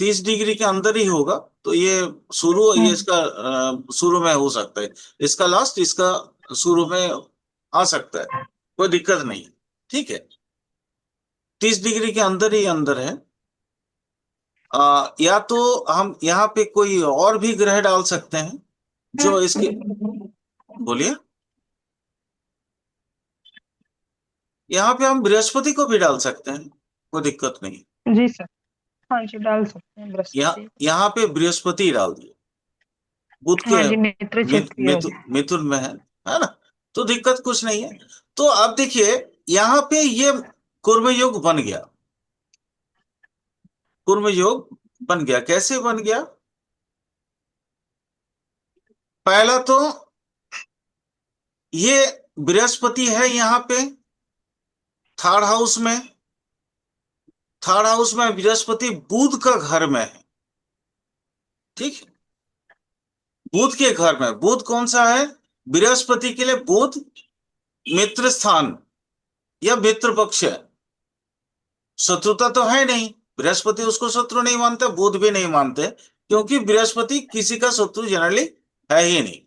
30 डिग्री के अंदर ही होगा, तो ये शुरू, ये हम्म, इसका शुरू में हो सकता है, इसका लास्ट, इसका शुरू में आ सकता है, कोई दिक्कत नहीं। ठीक है, 30 डिग्री के अंदर ही अंदर है। या तो हम यहाँ पे कोई और भी ग्रह डाल सकते हैं जो इसके, बोलिए, यहाँ पे हम बृहस्पति को भी डाल सकते हैं, कोई दिक्कत नहीं। जी सर। हाँ जी, डाल सकते हैं बृहस्पति को। यहाँ पे बृहस्पति डाल दिए, बुध के हाँ जी, मित्र क्षेत्रीय हो गया। मिथुन में है ना, तो दिक्कत कुछ नहीं है। तो अब देखिए, यहाँ पे ये कुर्म योग बन गया, कुर्म योग बन गया, कैसे बन गया, पहला तो ये बृहस्पति है यहाँ पे थर्ड हाउस में, थर्ड हाउस में बृहस्पति बुध का घर में है। ठीक है, बुध के घर में, बुध कौन सा है, बृहस्पति के लिए बुध मित्र स्थान या मित्र पक्ष है, शत्रुता तो है नहीं, बृहस्पति उसको शत्रु नहीं मानते, बुध भी नहीं मानते, क्योंकि बृहस्पति किसी का शत्रु जनरली है ही नहीं।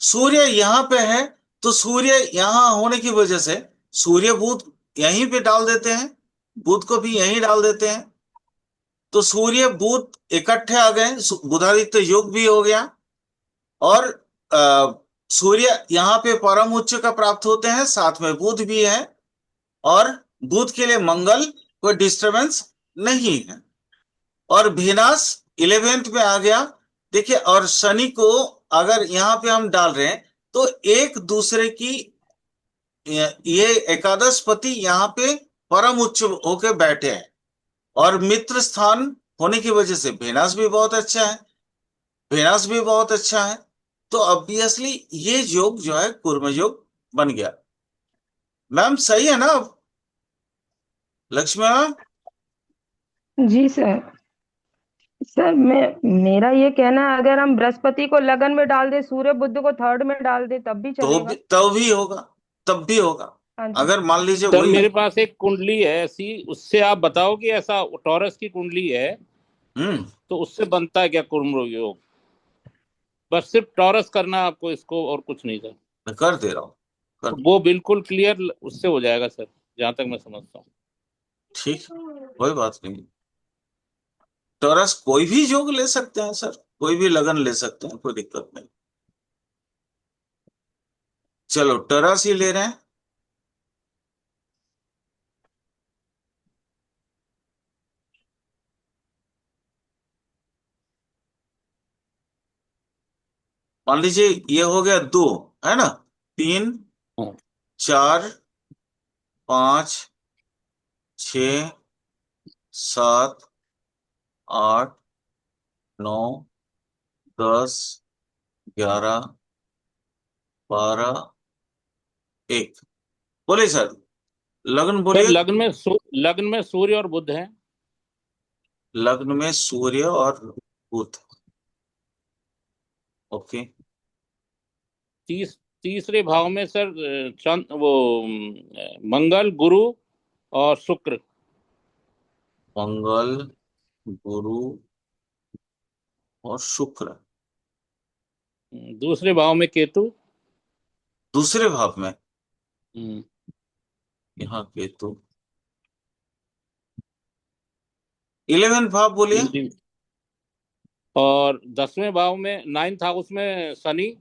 सूर्य यहाँ पे है, तो सूर्य यहाँ होने की वजह से सूर्य बुध यहीं पे डाल देते हैं, बुध को भी यहीं डाल देते हैं, तो सूर्य बुध इकट्ठे आ गए, बुधादित्य योग भी हो गया। और अ, सूर्य यहाँ पे परम उच्च का प्राप्त होते हैं, साथ में बुध भी है, और बुध के लिए मंगल, कोई डिस्टरबेंस नहीं है, और वेनस 11th में आ गया। देखिए, और शनि को अगर यहाँ पे हम डाल रहे हैं, तो एक दूसरे की, ये एकादश पति यहाँ पे परम उच्च होके बैठे हैं, और मित्र स्थान होने की वजह से वेनस भी बहुत अच्छा है, वेनस भी बहुत अच्छा है, तो ऑब्वियसली ये योग जो है कुर्म योग बन गया। मैम सही है ना लक्ष्मी मैम? जी सर। सर, मेरा ये कहना है, अगर हम बृहस्पति को लगन में डाल दे, सूर्य बुध को थर्ड में डाल दे, तब भी तो चलेगा। तब भी होगा, तब भी होगा, हाँ जी। अगर मान लीजिए सर वही। मेरे पास एक कुंडली है ऐसी, उससे आप बताओ कि ऐसा टॉरस की कुंडली है हम्म। तो उससे बनता है क्या कुर्म योग? बस सिर्फ टॉरस करना है आपको इसको, और कुछ नहीं सर। मैं कर दे रहा हूँ, कर तो दे। वो बिल्कुल क्लियर उससे हो जाएगा सर, जहां तक मैं समझता हूँ। ठीक, कोई बात नहीं। टॉरस कोई भी योग ले सकते हैं सर, कोई भी लगन ले सकते हैं, कोई दिक्कत नहीं। चलो टॉरस ही ले रहे हैं। मान लीजिए ये हो गया दो, है ना? तीन, हाँ। चार, पाँच, छ, सात, आठ, नौ, 10, 11, 12, एक। बोलिए सर, लग्न सर बोलिए। लग्न में सूर्य और बुध है। लग्न में सूर्य और बुध। ओके। तीसरे भाव में सर चंद वो मंगल, गुरु और शुक्र। मंगल, गुरु और शुक्र। दूसरे भाव में केतु। दूसरे भाव में हम्म, यहाँ केतु। 11 भाव बोलिए। जी। और 10वें भाव में, 9th हाउस में शनि,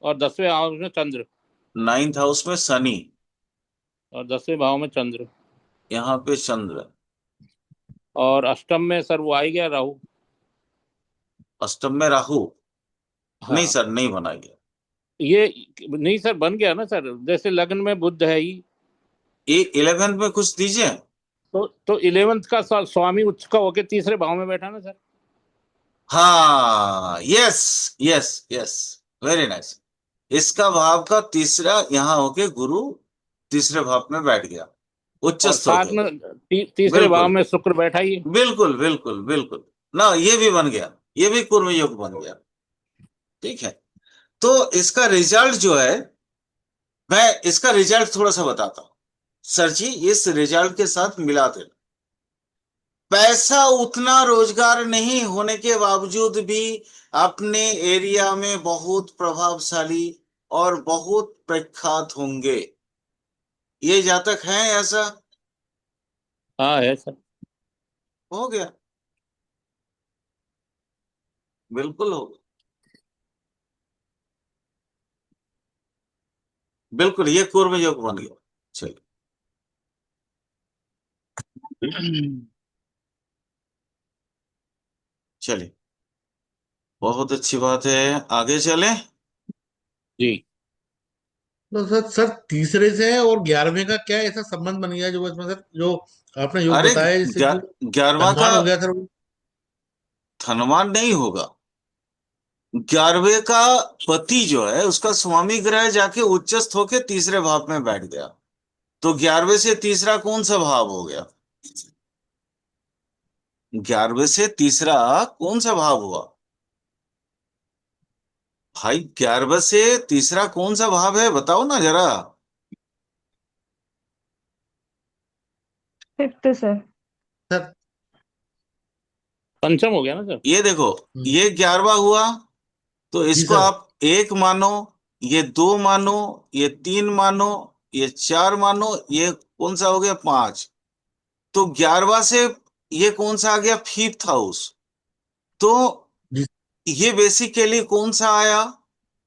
और 10वें हाउस में चंद्र। 9th हाउस में शनि, और 10वें भाव में चंद्र। यहाँ पे चंद्र। और अष्टम में सर वो आ ही गया, राहु। अष्टम में राहु। नहीं हाँ। सर, नहीं बना गया। ये नहीं सर, बन गया ना सर, जैसे लग्न में बुध है ही। ये 11 में कुछ दीजिए। तो 11th का स्वामी उच्च का होके तीसरे भाव में बैठा ना सर। हाँ, yes, yes, yes, very nice. इसका भाव का तीसरा यहाँ होके गुरु तीसरे भाव में बैठ गया, और उच्चस्थ साथ होके। में तीसरे भाव बिल्कुल, में शुक्र बैठा ही है। बिल्कुल, बिल्कुल, बिल्कुल। ना ये भी बन गया, ये भी कुर्म योग बन गया। ठीक है। तो इसका रिजल्ट जो है, मैं इसका रिजल्ट थोड़ा सा बताता हूँ। सर जी, इस रिजल्ट के साथ मिला देना। पैसा उतना रोजगार नहीं होने के बावजूद भी अपने एरिया में बहुत प्रभावशाली और बहुत प्रख्यात होंगे। ये जातक है ऐसा? हाँ है सर। हो गया, बिल्कुल हो गया। बिल्कुल, ये कुर्म योग बन गया। चलिए, चलिए, बहुत अच्छी बात है। आगे चलें। जी। तो सर तीसरे से और 11वें का क्या ऐसा संबंध बन गया जो इसमें सर जो आपने योग अरे बताया जिससे कि 11वां का धनवान हो गया सर वो? धनवान नहीं होगा। 11वें का पति जो है उसका स्वामी ग्रह जाके उच्चस्थ होके तीसरे भाव में बैठ गया। तो 11वें से तीसरा कौन सा भाव हो गया? 11वें से तीसरा कौन सा भाव हुआ भाई? 11वें से तीसरा कौन सा भाव है, बताओ ना जरा। Fifth sir. सर। पंचम हो गया ना सर। ये देखो, हम्म, ये 11वां हुआ, तो जी इसको सर। आप एक मानो, ये दो मानो, ये तीन मानो, ये चार मानो, ये कौन सा हो गया, पांच। तो 11वां से ये कौन सा आ गया, फिफ्थ हाउस। तो जी। ये बेसिकली कौन सा आया,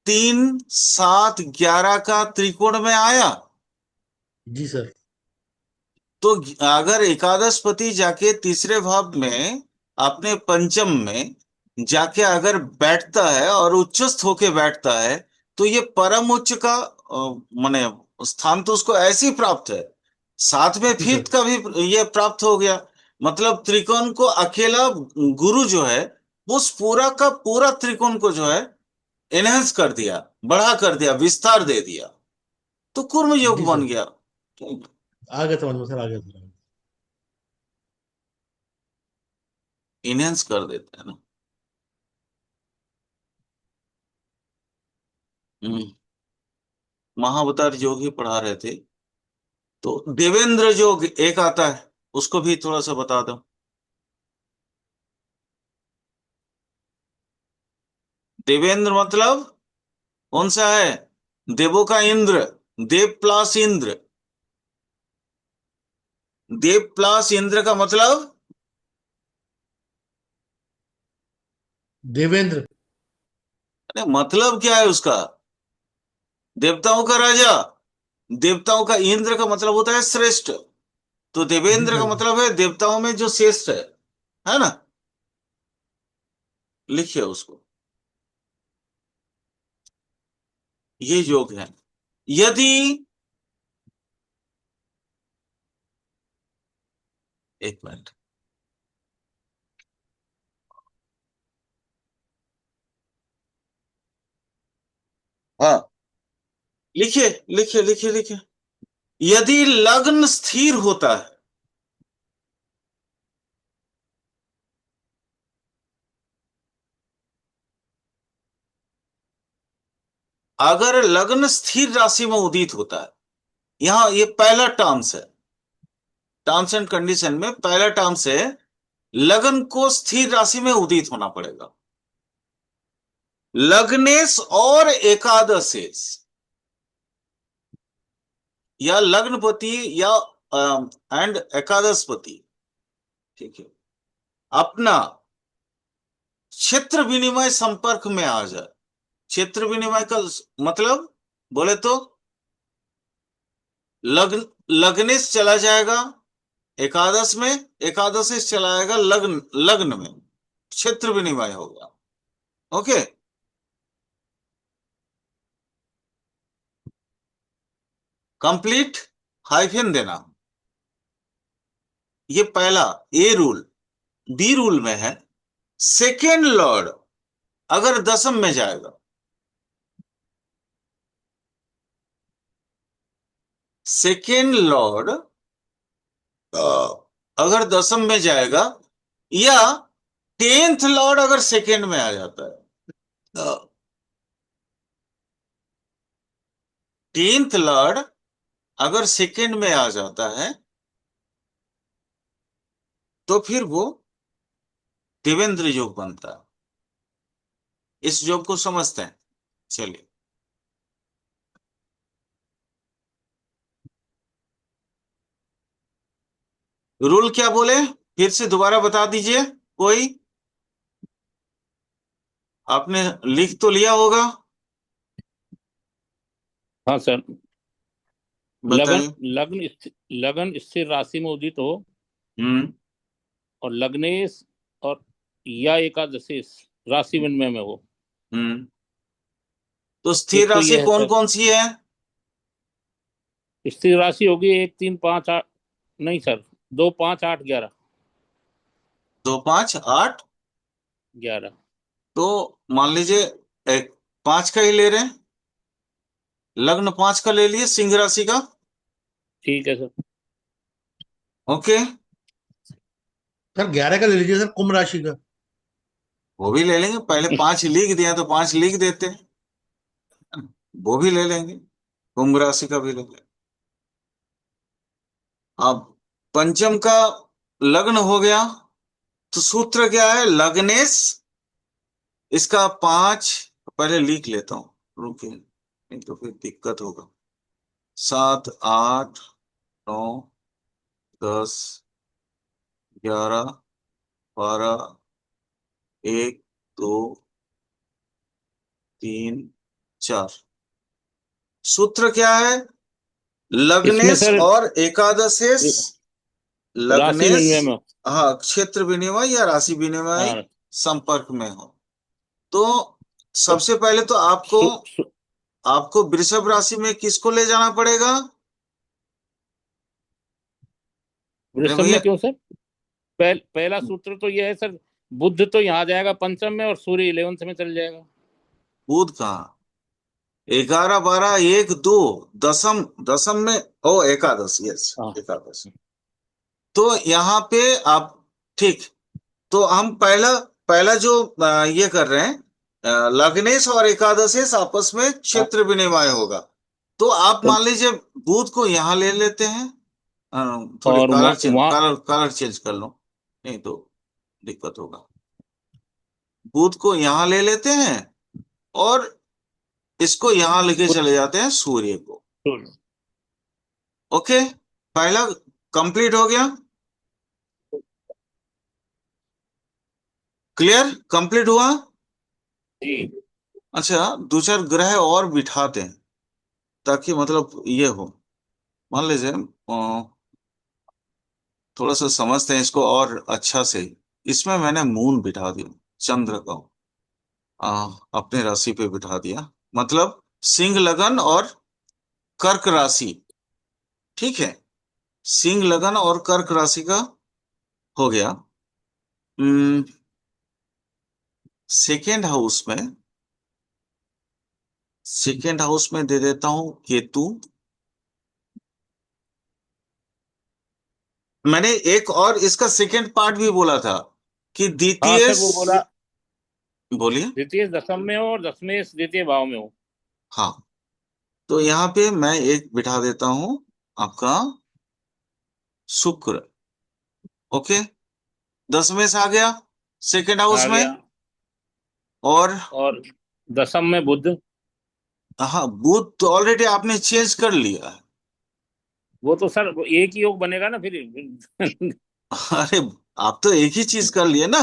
3, 7, 11 का त्रिकोण में आया। जी सर। तो अगर एकादश पति जाके तीसरे भाव में अपने पंचम में जाके अगर बैठता है और उच्चस्थ होके बैठता है, तो ये परम उच्च का माने स्थान तो उसको ऐसे ही प्राप्त है। साथ में जी फिफ्थ सर। का भी ये प्राप्त हो गया। मतलब त्रिकोण को अकेला गुरु जो है, उस पूरा का पूरा त्रिकोण को जो है एनहेंस कर दिया, बढ़ा कर दिया, विस्तार दे दिया। तो कुर्म योग जी बन सर। गया। आ गया समझ में सर, आ गया सर। इनहेंस कर देते हैं ना। हम्म। महाअवतार योग ही पढ़ा रहे थे। तो देवेंद्र जो एक आता है उसको भी थोड़ा सा बता दो। देवेंद्र मतलब कौन सा है? देवों का इंद्र, देव प्लस इंद्र। देव प्लस इंद्र का मतलब देवेंद्र। अरे मतलब क्या है उसका? देवताओं का राजा। देवताओं का इंद्र का मतलब होता है श्रेष्ठ। तो जी देवेंद्र का सर। मतलब है देवताओं में जो श्रेष्ठ है ना? लिखिए उसको। ये योग है। यदि, एक मिनट। हाँ, लिखिए लिखिए लिखिए लिखिए। यदि लग्न स्थिर होता है, अगर लग्न स्थिर राशि में उदित होता है, यहां ये पहला टर्म्स है। टर्म्स एंड कंडीशन में पहला टर्म्स है, लग्न को स्थिर राशि में उदित होना पड़ेगा। लग्नेश और एकादशेश, या लग्नपति या एंड एकादशपति, ठीक है, अपना क्षेत्र विनिमय संपर्क में आ जाए। क्षेत्र विनिमय का मतलब बोले तो लग्न, लग्नेश चला जाएगा एकादश में, एकादशेश चला जाएगा लग्न, लग्न में क्षेत्र विनिमय होगा। ओके। कंप्लीट हाइफन देना। ये पहला ए रूल। बी रूल में है, सेकेंड लॉर्ड अगर दसम में जाएगा, सेकेंड लॉर्ड अगर दसम में जाएगा, या टेंथ लॉर्ड अगर सेकेंड में आ जाता है, टेंथ लॉर्ड अगर सेकेंड में आ जाता है, तो फिर वो देवेंद्र योग बनता है। इस योग को समझते हैं। चलिए, रूल क्या बोले फिर से दोबारा बता दीजिए कोई। आपने लिख तो लिया होगा, हाँ सर। लगन बताइए। लगन स्थिर राशि में उदित हो, हम्म। और लग्नेश और या एकादशेश राशि विनिमय में हो। हम्म। तो स्थिर एक तो राशि ये है कौन सर। कौन सी है? स्थिर राशि होगी 1 3 5 8, नहीं सर, 2 5 8 11। 2 5 8। 11। तो मान लीजिए एक पांच का ही ले रहे हैं, लग्न पांच का ले लिए सिंह राशि का। ठीक है सर। ओके। सर 11 का ले लीजिए सर, कुंभ राशि का। वो भी ले लेंगे, पहले पांच लिख दिया तो पांच लिख देते हैं, वो भी ले लेंगे, कुंभ राशि का भी ले लेंगे। अब पंचम का लग्न हो गया, तो सूत्र क्या है? लग्नेश, इसका पांच, पहले लिख लेता हूं, रुकिए नहीं तो फिर दिक्कत होगा। 7 8 9 10 11 12, 1 2 3 4। सूत्र क्या है? इसमें लग्नेश सर और एकादशेश। राशि लग्नेश, विनिमय में हो। हाँ, क्षेत्र विनिमय या राशि विनिमय हाँ। संपर्क में हो। तो और सबसे पहले तो आपको, सु, सु, आपको वृषभ राशि में किसको ले जाना पड़ेगा? अरे वृषभ भैया, में क्यों सर? पहला सूत्र तो यह है सर, बुध तो यहाँ आ जाएगा पंचम में, और सूर्य 11th में चल जाएगा। बुध कहाँ? 11 12 1 2, दसम, दसम में, ओ एकादश, यस हाँ। एकादश। तो यहाँ पे आप, ठीक, तो हम पहला, पहला जो ये कर रहे हैं, लग्नेश और एकादशेश आपस में हाँ। क्षेत्र विनिमय होगा। तो आप तो मान लीजिए बुध को यहाँ ले लेते हैं। थोड़ी और कलर चेंज, वहाँ कलर चेंज कर लो, नहीं तो दिक्कत होगा। बुध को यहाँ ले लेते हैं और इसको यहाँ लेके चले जाते हैं सूर्य को। ओके, पहला कंप्लीट हो गया। क्लियर, कंप्लीट हुआ। जी। अच्छा, दो चार ग्रह और बिठाते हैं ताकि मतलब ये हो। मान लीजिए थोड़ा सा समझते हैं इसको और अच्छा से। इसमें मैंने मून बिठा दिया, चंद्र को अपने राशि पे बिठा दिया, मतलब सिंह लगन और कर्क राशि। ठीक है, सिंह लगन और कर्क राशि का हो गया। सेकेंड हाउस में, सेकेंड हाउस में दे देता हूं केतु। मैंने एक और इसका सेकेंड पार्ट भी बोला था कि हाँ द्वितीय सर, वो बोला बोलिए। द्वितीय दशम में हो और दशमेश द्वितीय भाव में हो। हाँ, तो यहाँ पे मैं एक बिठा देता हूं आपका शुक्र। ओके, दसवें से आ गया सेकेंड हाउस आ में। गया। और और दशम में बुध। हाँ, बुध तो ऑलरेडी आपने चेंज कर लिया है। वो तो सर वो एक ही योग बनेगा ना फिर। अरे, आप तो एक ही चीज कर लिए ना,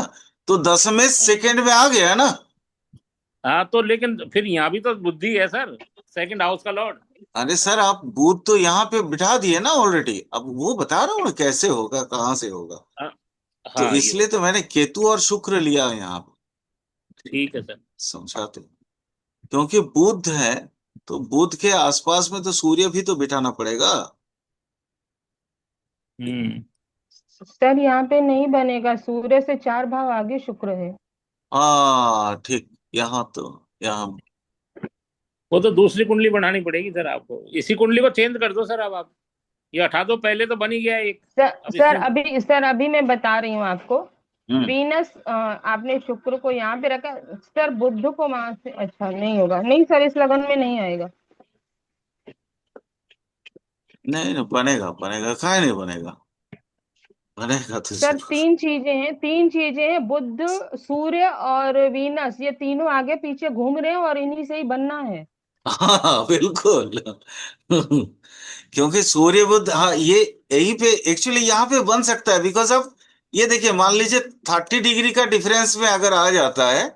तो दसवें सेकेंड में आ गया ना। हाँ तो लेकिन फिर यहाँ भी तो बुद्धि है सर, सेकंड हाउस का लॉर्ड। अरे सर, आप बुध तो यहाँ पे बिठा दिए ना ऑलरेडी, अब वो बता रहा हूँ ना कैसे होगा, कहाँ से होगा। हाँ। तो हाँ, ये इसलिए तो बताइए। मैंने केतु और शुक्र लिया यहाँ पे। ठीक है सर। समझाते, क्योंकि बुध है तो बुध के आसपास में तो सूर्य भी तो बिठाना पड़ेगा। हम्म। सर यहाँ पे नहीं बनेगा, सूर्य से 4 भाव आगे शुक्र है। ठीक, यहाँ तो यहाँ वो तो दूसरी कुंडली बनानी पड़ेगी सर आपको, इसी कुंडली को चेंज कर दो सर। अब आप ये हटा दो, पहले तो बन ही गया एक। अब सर इसमें अभी मैं बता रही हूँ आपको। हम्म वीनस आपने शुक्र को यहाँ पे रखा। सर बुध को वहां से, अच्छा नहीं होगा, नहीं सर इस लगन में नहीं आएगा। नहीं नहीं, बनेगा बनेगा, काहे नहीं बनेगा, बनेगा तो सर जरूर। तीन चीजें हैं, बुध, सूर्य और वीनस, ये तीनों आगे पीछे घूम रहे हैं और इन्हीं से ही बनना है। हाँ बिल्कुल। क्योंकि सूर्य बुध, हाँ ये यही पे एक्चुअली यहाँ पे बन सकता है, बिकॉज ऑफ ये देखिए, मान लीजिए 30 डिग्री का डिफरेंस में अगर आ जाता है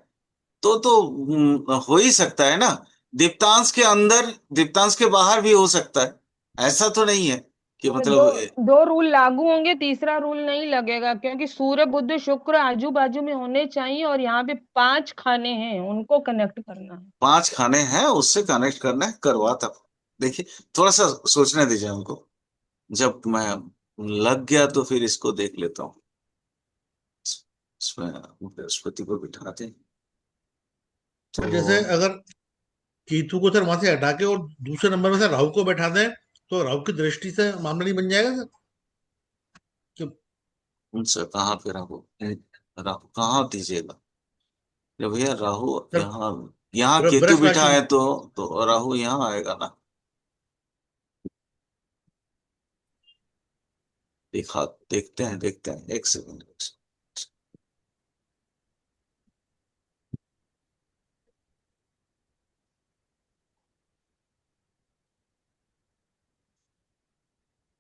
तो हो ही सकता है ना। दीप्तांश के अंदर, दीप्तांश के बाहर भी हो सकता है, ऐसा तो नहीं है कि और दो मतलब दो रूल लागू होंगे, तीसरा रूल नहीं लगेगा, क्योंकि सूर्य बुध शुक्र आजू बाजू में होने चाहिए और यहाँ पे 5 खाने हैं, उनको कनेक्ट करना है। 5 खाने हैं, उससे कनेक्ट करना है, करवाता। देखिए, थोड़ा सा सोचने दीजिए हमको। जब मैं लग गया तो फिर इसको देख लेता हूँ। इसमें बृहस्पति को बिठाते हैं जैसे तो। अगर केतु को सर वहां से हटा के और दूसरे नंबर में सर राहु को बैठा दें, तो राहु की दृष्टि से मामला नहीं बन जाएगा सर? कि उनसे कहाँ पे राहु, राहु कहाँ दीजिएगा। जब भैया राहु सर यहाँ, यहाँ केतु वृष बिठा राशि में। है तो राहु यहाँ आएगा ना। दिखा, देखते हैं, एक सेकंड।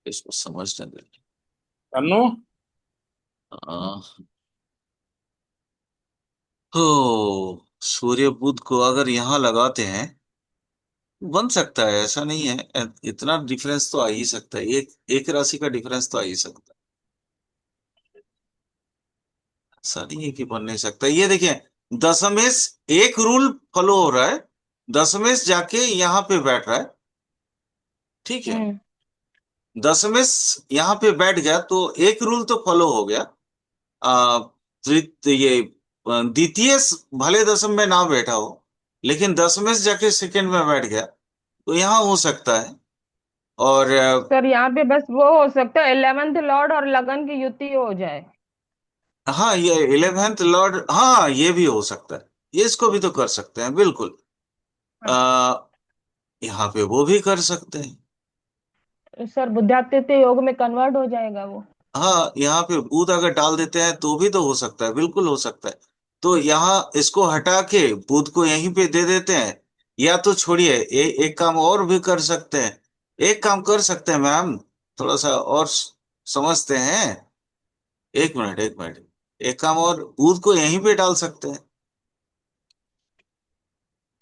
इसको समझने दे। अनु। आ, तो सूर्य बुध को अगर यहाँ लगाते हैं, बन सकता है, ऐसा नहीं है, इतना डिफरेंस तो आ ही सकता है, एक एक राशि का डिफरेंस तो आ ही सकता है। ऐसा नहीं है कि बन नहीं सकता। ये देखिए, दशमेश एक रूल फॉलो हो रहा है, दशमेश जाके यहाँ पे बैठ रहा है। ठीक है, हम्म। दशमेश यहाँ पे बैठ गया तो एक रूल तो फॉलो हो गया। आ, ये द्वितीय भले दशम में ना बैठा हो, लेकिन दशमेश जाके सेकंड में बैठ गया तो यहाँ हो सकता है। और सर यहाँ पे बस वो हो सकता है 11th लॉर्ड और लगन की युति हो जाए। हाँ, ये 11th लॉर्ड, हाँ ये भी हो सकता है, ये इसको भी तो कर सकते हैं बिल्कुल। हाँ। यहाँ पे वो भी कर सकते हैं। सर बुद्धादित्य योग में कन्वर्ट हो जाएगा वो? हाँ, यहाँ पे बुध अगर डाल देते हैं तो भी तो हो सकता है, बिल्कुल हो सकता है। तो यहाँ इसको हटा के बुध को यहीं पे दे देते हैं। या तो छोड़िए, एक काम और भी कर सकते हैं। एक काम कर सकते हैं मैम, थोड़ा सा और समझते हैं। एक मिनट, एक मिनट। एक काम और, बुध को यहीं पे डाल सकते हैं।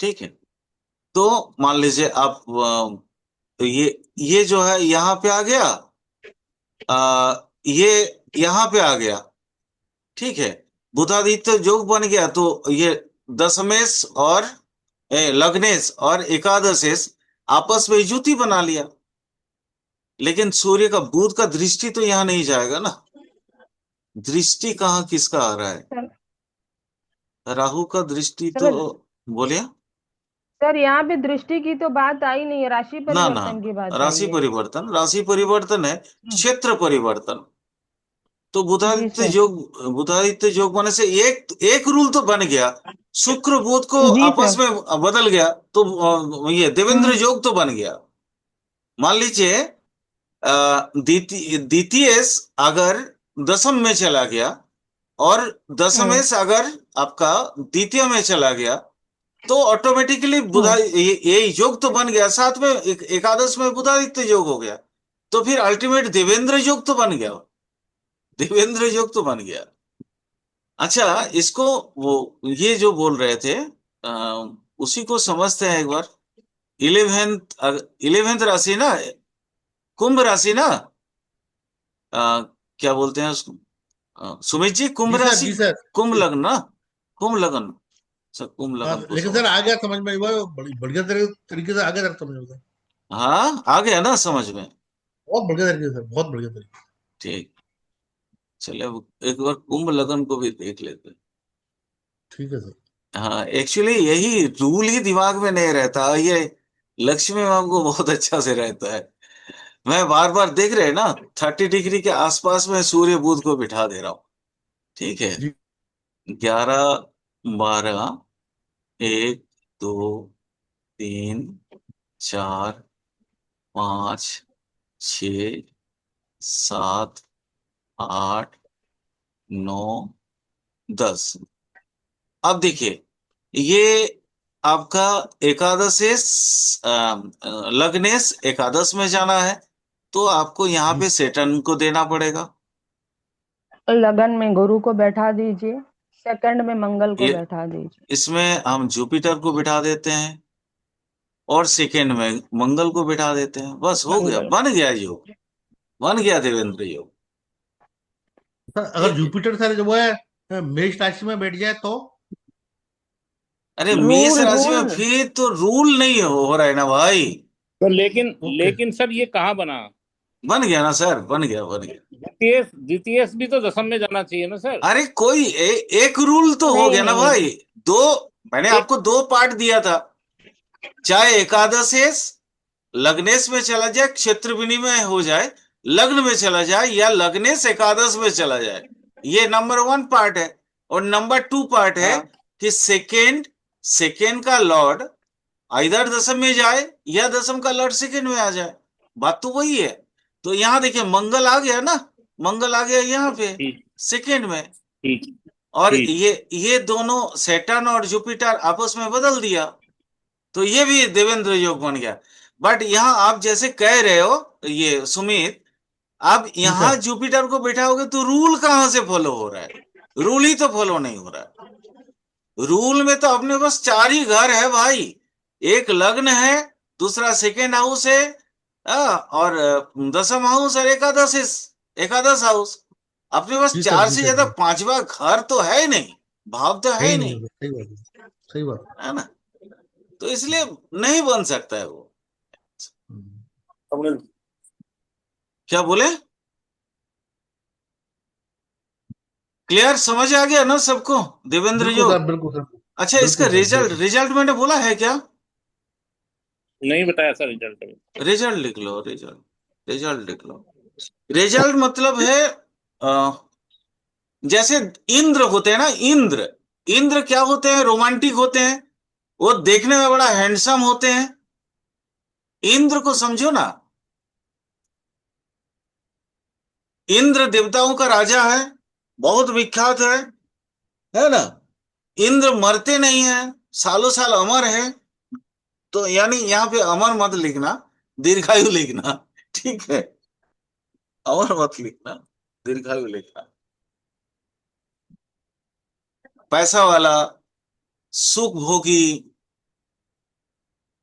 ठीक है। तो मान लीजिए आप ये जो है यहाँ पे आ गया। ये यहाँ पे आ गया। ठीक है। बुधादित्य योग बन गया तो ये दशमेश और लग्नेश और एकादशेश आपस में युति बना लिया। लेकिन सूर्य का, बुध का दृष्टि तो यहाँ नहीं जाएगा ना। दृष्टि कहाँ किसका आ रहा है? सर राहु का दृष्टि तो। सर बोलिए। सर यहाँ पे दृष्टि की तो बात आई नहीं है, राशि ना ना, परिवर्तन की बात आई राशि है। परिवर्तन, राशि परिवर्तन है, हाँ, क्षेत्र परिवर्तन। तो जी बुधादित्य सर। योग, बुधादित्य योग बनने से एक एक रूल तो बन गया। शुक्र बुध को जी आपस सर। में बदल गया तो ये देवेंद्र हम्म। योग तो बन गया। मान लीजिए द्वितीयेश अगर दशम में चला गया और हम्म। दशमेश अगर आपका द्वितीय में चला गया, तो ऑटोमेटिकली बुधा, हम्म। ये योग तो बन गया, साथ में एकादश में बुधादित्य योग हो गया। तो फिर अल्टीमेट देवेंद्र योग तो बन गया। देवेंद्र योग तो बन गया। अच्छा, इसको वो ये जो बोल रहे थे, उसी को समझते हैं एक बार। इलेवेंथ, इलेवेंथ राशि ना, कुंभ राशि ना। क्या बोलते हैं उसको? सुमित जी, कुंभ जी सर, राशि, जी सर। कुंभ लग्न ना, कुंभ लग्न। सर, कुंभ हाँ, लग्न को लेकिन समझ। सर आ गया समझ में, वो बड़ी बढ़िया तरीके से आ गया सर समझ में सर। हाँ, आ गया ना समझ में। बहुत बढ़िया तरीके से सर, बहुत बढ़िया तरीके ठीक। चलिए अब एक बार कुंभ लग्न को भी देख लेते हैं। से। ठीक है सर। हाँ, एक्चुअली यही रूल ही दिमाग में नहीं रहता ये। लक्ष्मी मैम को बहुत अच्छा से रहता है। मैं बार बार देख रहे हैं ना, 30 डिग्री के आसपास में सूर्य बुध को बिठा दे रहा हूँ। ठीक है। जी 11, 12, 1, 2, 3, 4, 5, 6, 7, 8, 9, 10। अब देखिए, ये आपका एकादशेश, लग्नेश एकादश में जाना है, तो आपको यहाँ जी पे सेटन को देना पड़ेगा। लगन में गुरु को बैठा दीजिए, सेकंड में मंगल को ये बैठा दीजिए। इसमें हम जुपिटर को बिठा देते हैं और सेकेंड में मंगल को बिठा देते हैं। बस हो गया, मंगल। बन गया योग, बन गया देवेंद्र योग। सर, अगर ठीक है। जुपिटर सर जो वो है मेष राशि में बैठ जाए तो? अरे मेष रूल राशि में रूल। फिर तो रूल नहीं हो रहा है ना भाई। तो लेकिन ओके। लेकिन सर ये कहाँ बना? बन गया ना सर, बन गया, बन गया। द्वितीय द्वितीय भी तो दशम में जाना चाहिए ना सर। अरे कोई एक रूल तो हो नहीं गया ना नहीं भाई। नहीं। दो, मैंने एक आपको दो पार्ट दिया था। चाहे एकादशेश लग्नेश में चला जाए, क्षेत्र विनिमय हो जाए, लग्न में चला जाए, या लग्नेश एकादश में चला जाए, ये नंबर वन पार्ट है। और नंबर टू पार्ट है हाँ कि सेकेंड, सेकेंड का लॉर्ड इधर दशम में जाए या दशम का लॉर्ड सेकेंड में आ जाए। बात तो वही है। तो यहां देखिए, मंगल आ गया ना, मंगल आ गया यहाँ पे ठीक सेकेंड में। ठीक और ठीक। ये दोनों सैटर्न और जुपिटर आपस में बदल दिया, तो ये भी देवेंद्र योग बन गया। बट यहाँ आप जैसे कह रहे हो, ये सुमित, आप जी यहाँ सर। जुपिटर को बैठाओगे तो रूल कहाँ से फॉलो हो रहा है? रूल ही तो फॉलो नहीं हो रहा है। रूल में तो अपने बस चार ही घर है भाई। एक लग्न है, दूसरा सेकेंड हाउस है, और दसम हाउस और एकादश, एकादश हाउस। अपने पास जी सर, चार जी से सर, ज्यादा जी। पांचवा घर तो है ही नहीं, भाव तो है है ही ही नहीं नहीं। है, सही बात है, सही बात है ना? तो इसलिए नहीं बन सकता है वो। है। हमने क्या बोले? क्लियर समझ आ गया ना सबको? देवेंद्र बिल्कुल सर, योग। बिल्कुल सर। अच्छा, इसका बिल्कुल सर, रिजल्ट, बिल्कुल। रिजल्ट मैंने बोला है क्या? नहीं बताया सर रिजल्ट अभी। रिजल्ट लिख लो, रिजल्ट, रिजल्ट लिख लो। रिजल्ट मतलब है, अ, जैसे इंद्र होते हैं ना, इंद्र, इंद्र क्या होते हैं? रोमांटिक होते हैं। वो देखने में बड़ा हैंडसम होते हैं। इंद्र को समझो ना, इंद्र देवताओं का राजा है, बहुत विख्यात है ना। इंद्र मरते नहीं है, सालों साल अमर है। तो यानी यहाँ पे अमर मत लिखना, दीर्घायु लिखना। ठीक है, अमर मत लिखना, दीर्घायु लिखना। पैसा वाला, सुख भोगी,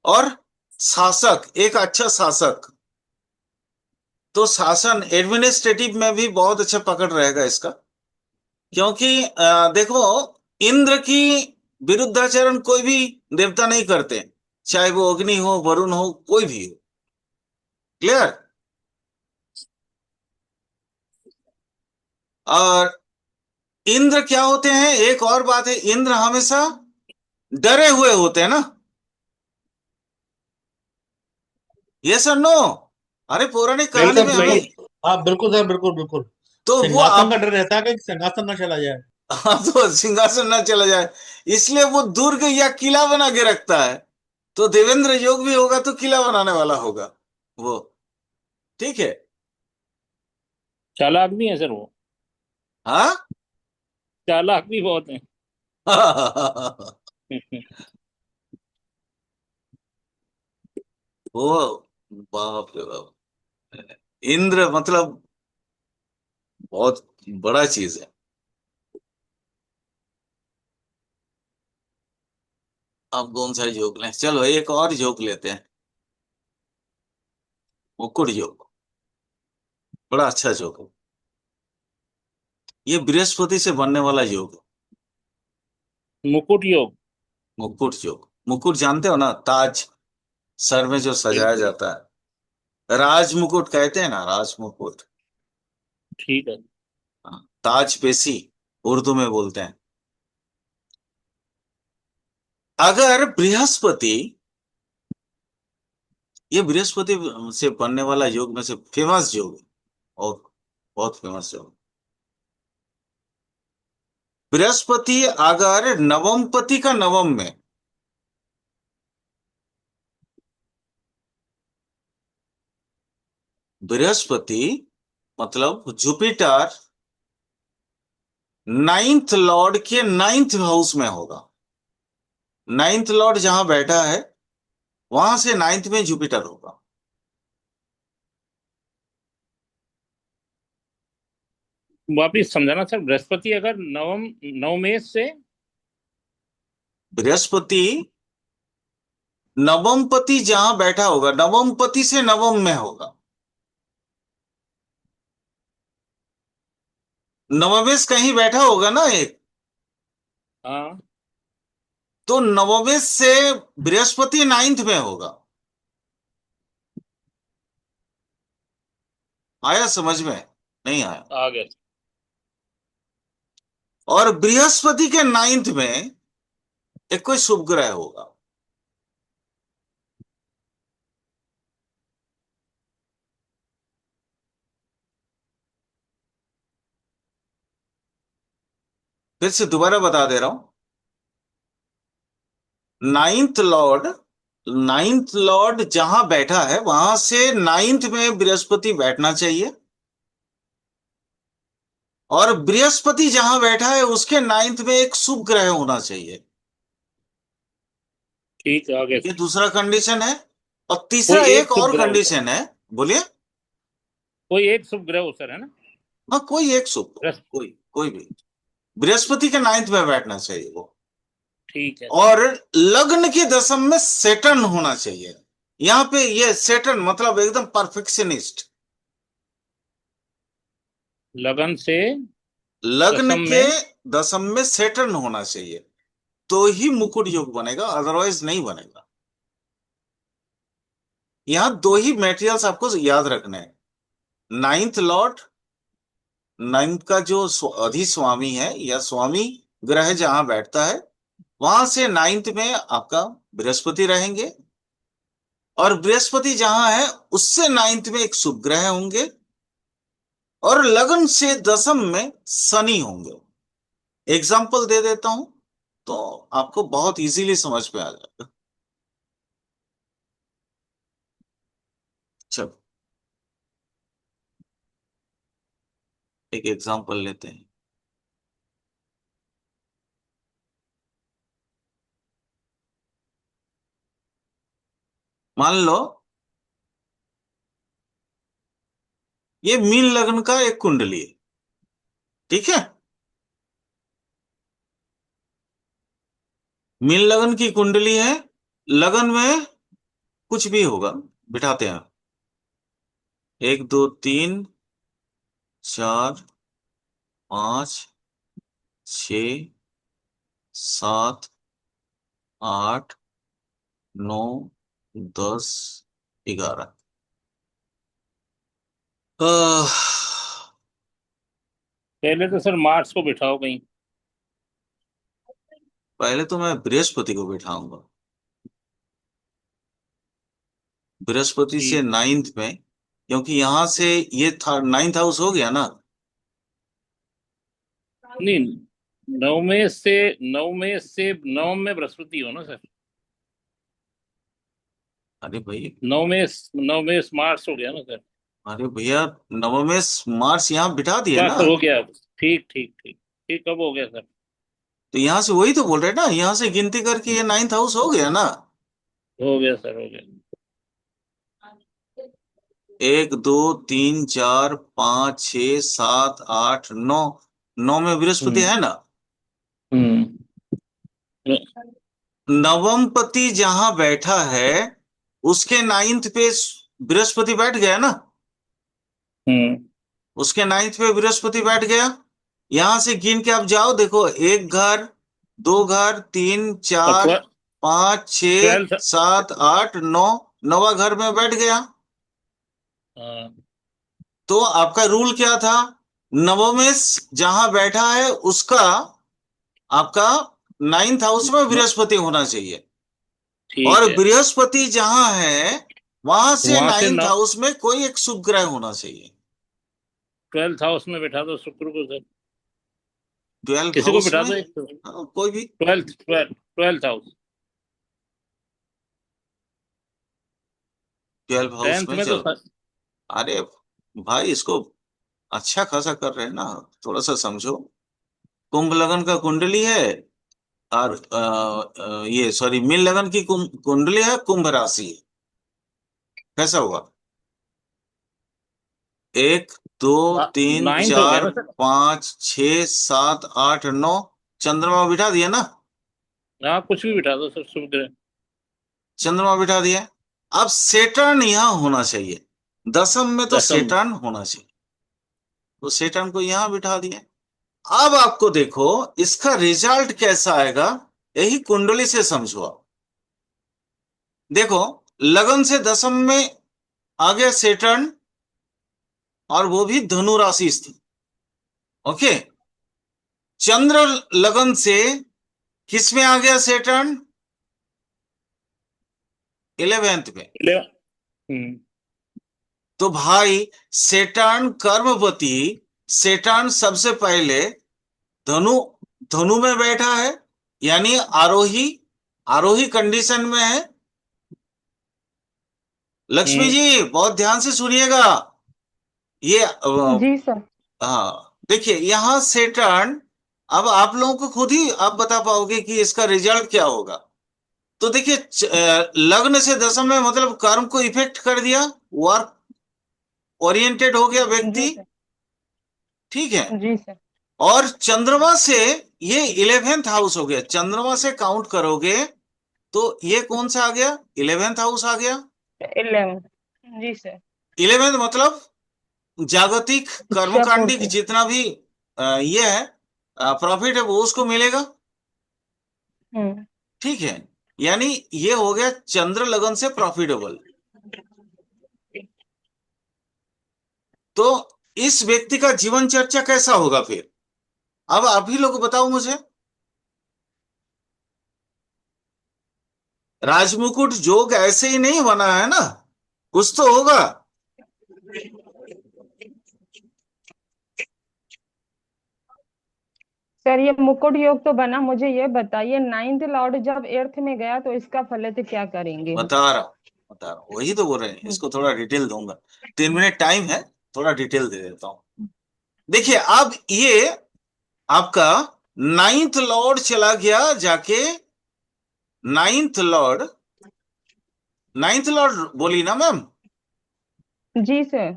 और शासक, एक अच्छा शासक। तो शासन एडमिनिस्ट्रेटिव में भी बहुत अच्छा पकड़ रहेगा इसका। क्योंकि देखो, इंद्र की विरुद्धाचरण कोई भी देवता नहीं करते, चाहे वो अग्नि हो, वरुण हो, कोई भी हो। क्लियर। और इंद्र क्या होते हैं, एक और बात है, इंद्र हमेशा डरे हुए होते हैं ना। ये सर नो, अरे पौराणिक कहानी बिल्कुल में सही। हमें, बिल्कुल। हाँ बिल्कुल सर, बिल्कुल बिल्कुल। तो वो सिंहासन का आप, डर रहता है कि सिंहासन ना चला जाए। हाँ, तो सिंहासन ना चला जाए, इसलिए वो दुर्ग या किला बना के रखता है। तो देवेंद्र योग भी होगा तो किला बनाने वाला होगा वो। ठीक है। चालाक भी है सर वो, हाँ। चालाक भी बहुत है। वो, बाप रे बाप, इंद्र मतलब बहुत बड़ा चीज है। अब कौन सा जोक लें, चलो एक और जोक लेते हैं। मुकुट जोक, बड़ा अच्छा जोक है। ये बृहस्पति से बनने वाला जोक है। मुकुट योग। मुकुट जोक, मुकुट जानते हो ना, ताज, सर में जो सजाया बिल्कुल। जाता है, राज मुकुट कहते हैं ना, राज मुकुट। ठीक है। हाँ, ताज पेशी उर्दू में बोलते हैं। अगर बृहस्पति, ये बृहस्पति से बनने वाला योग में से फेमस योग है, और बहुत फेमस योग। बृहस्पति अगर नवमपति का नवम में, बृहस्पति मतलब जुपिटर नाइन्थ लॉर्ड के नाइन्थ हाउस में होगा। नाइन्थ लॉर्ड जहां बैठा है, वहां से नाइन्थ में जुपिटर होगा। वापिस समझाना सर, बृहस्पति अगर नवम, नवमेश से। बृहस्पति नवमपति जहां बैठा होगा, नवमपति से नवम में होगा। नवमेश कहीं बैठा होगा ना एक, हाँ। तो नवमेश से बृहस्पति नाइन्थ में होगा। आया समझ में, नहीं आया? आ गया। और बृहस्पति के नाइन्थ में एक कोई शुभ ग्रह होगा। फिर से दोबारा बता दे रहा हूं, नाइन्थ लॉर्ड, नाइन्थ लॉर्ड जहां बैठा है वहां से नाइन्थ में बृहस्पति बैठना चाहिए। और बृहस्पति जहां बैठा है उसके नाइन्थ में एक शुभ ग्रह होना चाहिए। ठीक है, आ गया ये सर। दूसरा कंडीशन है। और तीसरा कोई एक एक शुभ और ग्रह हो सर, कंडीशन है। बोलिए। कोई एक शुभ ग्रह हो सर, है ना। हाँ, कोई एक शुभ, बृहस्पति। कोई कोई भी, बृहस्पति के नाइन्थ में बैठना चाहिए वो। ठीक है सर। और लग्न के दशम में सेटर्न होना चाहिए। यहाँ पे ये सेटर्न मतलब एकदम परफेक्शनिस्ट। लगन से लग्न दसम के में। दशम में सेटर्न होना चाहिए, तो ही मुकुट योग बनेगा, अदरवाइज नहीं बनेगा। यहाँ दो ही मेटेरियल्स आपको याद रखने हैं। नाइन्थ लॉर्ड, नाइन्थ का जो अधिस्वामी है या स्वामी ग्रह जहां बैठता है, वहां से नाइन्थ में आपका बृहस्पति रहेंगे। और बृहस्पति जहां है उससे नाइन्थ में एक शुभ ग्रह होंगे। और लगन से दशम में शनि होंगे। एग्जाम्पल दे देता हूं, तो आपको बहुत इजीली समझ में आ जाएगा। चलो एक एग्जांपल लेते हैं। मान लो ये मीन लग्न का एक कुंडली है, ठीक है। मीन लग्न की कुंडली है, लगन में कुछ भी होगा, बिठाते हैं। 1 2 3 4 5 6 7 8 9 10 11। पहले तो सर मार्स को बिठाओ कहीं। पहले तो मैं बृहस्पति को बिठाऊंगा, बृहस्पति से ठीक है। नाइन्थ में, क्योंकि यहां से ये था नाइन्थ हाउस हो गया ना। नहीं, नौ में बृहस्पति हो ना सर। अरे भाई, नौ में मार्स हो गया ना सर। अरे भैया, नवमेश मार्च यहाँ बिठा दिए ना। बस हो गया। ठीक ठीक ठीक ठीक, कब हो गया सर? तो यहाँ से वही तो बोल रहे हैं ना, यहाँ से गिनती करके ये नाइन्थ हाउस हो गया ना। हो गया सर, हो गया। 1 2 3 4 5 6 7 8 9, 9 में बृहस्पति हम्म है ना। हम्म नवमपति जहां बैठा है उसके नाइन्थ पे बृहस्पति बैठ गया ना। हम्म उसके नाइन्थ पे बृहस्पति बैठ गया। यहां से गिन के आप जाओ, देखो, एक घर, दो घर, तीन, और चार, पाँच, छ, ट्वेल्थ। सात, आठ, नौ, नवा घर में बैठ गया। हाँ। तो आपका रूल क्या था? नवमेश जहां बैठा है उसका आपका नाइन्थ हाउस में बृहस्पति होना चाहिए। और ठीक है। बृहस्पति जहां है वहां से वहां से नाइन्थ नौ हाउस में कोई एक शुभ ग्रह होना चाहिए। 12th हाउस में बिठा दो शुक्र को सर। ट्वेल्थ किसी को हाउस बिठा में, दो एक। हाँ, कोई भी। Twelfth house. Twelfth house 10th में में तो चलो। अरे भाई, इसको अच्छा खासा कर रहे हैं ना, थोड़ा सा समझो। कुंभ लगन का कुंडली है, और ये सॉरी, मीन लगन की कुंडली है, कुंभ राशि है। कैसा हुआ? 1 2 3 9th हो गया 4 ना सर। 5 6 7 8 9, चंद्रमा बिठा दिया ना। हाँ, कुछ भी बिठा दो सर, शुभ ग्रह। चंद्रमा बिठा दिया। अब सेटर्न यहां होना चाहिए, दसम में तो 10th। सेटर्न होना चाहिए, तो सेटर्न को यहां बिठा दिया। अब आपको देखो इसका रिजल्ट कैसा आएगा, यही कुंडली से समझो आप। देखो, लगन से दसम में आ गया सेटर्न, और वो भी धनु राशि स्थित। ओके। चंद्र लगन से किस में आ गया सेटर्न? 11th में। हम्म तो भाई, सेटर्न कर्मपति, सेटर्न सबसे पहले धनु धनु में बैठा है, यानी आरोही, आरोही कंडीशन में है। लक्ष्मी हम्म जी बहुत ध्यान से सुनिएगा। ये जी सर। हाँ, देखिए यहां सेटर्न, अब आप लोगों को खुद ही आप बता पाओगे कि इसका रिजल्ट क्या होगा। तो देखिए, लग्न से दशम में मतलब कर्म को इफेक्ट कर दिया, वर्क ओरिएंटेड हो गया जी व्यक्ति, सर। ठीक है। जी सर। और चंद्रमा से ये 11th हाउस हो गया, चंद्रमा से काउंट करोगे तो ये कौन सा आ गया? 11th हाउस आ गया। 11। जी सर। 11th मतलब जागतिक इच्छा कर्मकांडिक पूर्ति। जितना भी ये है, प्रॉफिट है, वो उसको मिलेगा, हम्म। ठीक है। यानी ये हो गया चंद्र लगन से प्रॉफिटेबल। तो इस व्यक्ति का जीवन चर्चा कैसा होगा फिर? अब आप ही लोग बताओ मुझे। राजमुकुट जोग ऐसे ही नहीं बना है ना, कुछ तो होगा। सर ये मुकुट योग तो बना, मुझे ये बताइए नाइन्थ लॉर्ड जब एर्थ में गया तो इसका फलित क्या करेंगे हम? बता रहा बता रहा हूँ, वही तो बोल रहे हैं, इसको थोड़ा डिटेल दूंगा। 3 मिनट टाइम है, थोड़ा डिटेल दे देता हूँ। देखिए अब ये आपका नाइन्थ लॉर्ड चला गया जाके, नाइन्थ लॉर्ड, नाइन्थ लॉर्ड बोली ना मैम? जी सर,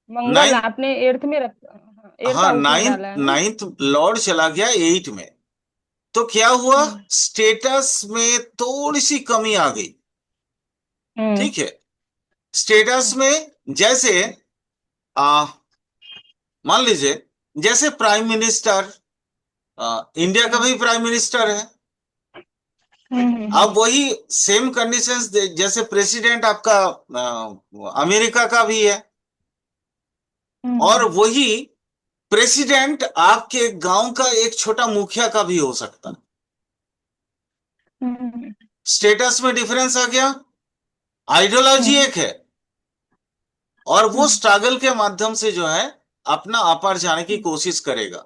मंगल नाइन्थ, आपने एर्थ में रख, एर्थ हाँ हाउस में नाइन्थ, डाला है ना। नाइन्थ लॉर्ड चला गया 8 में। तो क्या हुआ, हम्म। स्टेटस में थोड़ी सी कमी आ गई। हम्म। ठीक है, स्टेटस में जैसे आ, मान लीजिए जैसे प्राइम मिनिस्टर, इंडिया का हम्म। भी प्राइम मिनिस्टर है। हम्म। अब वही सेम कंडीशंस जैसे प्रेसिडेंट आपका अमेरिका का भी है, और हम्म। वही प्रेसिडेंट आपके गांव का एक छोटा मुखिया का भी हो सकता है। हम्म। स्टेटस में डिफरेंस आ गया, आइडियोलॉजी हम्म। एक है, और वो हम्म। स्ट्रगल के माध्यम से जो है अपना अपार जाने की कोशिश करेगा।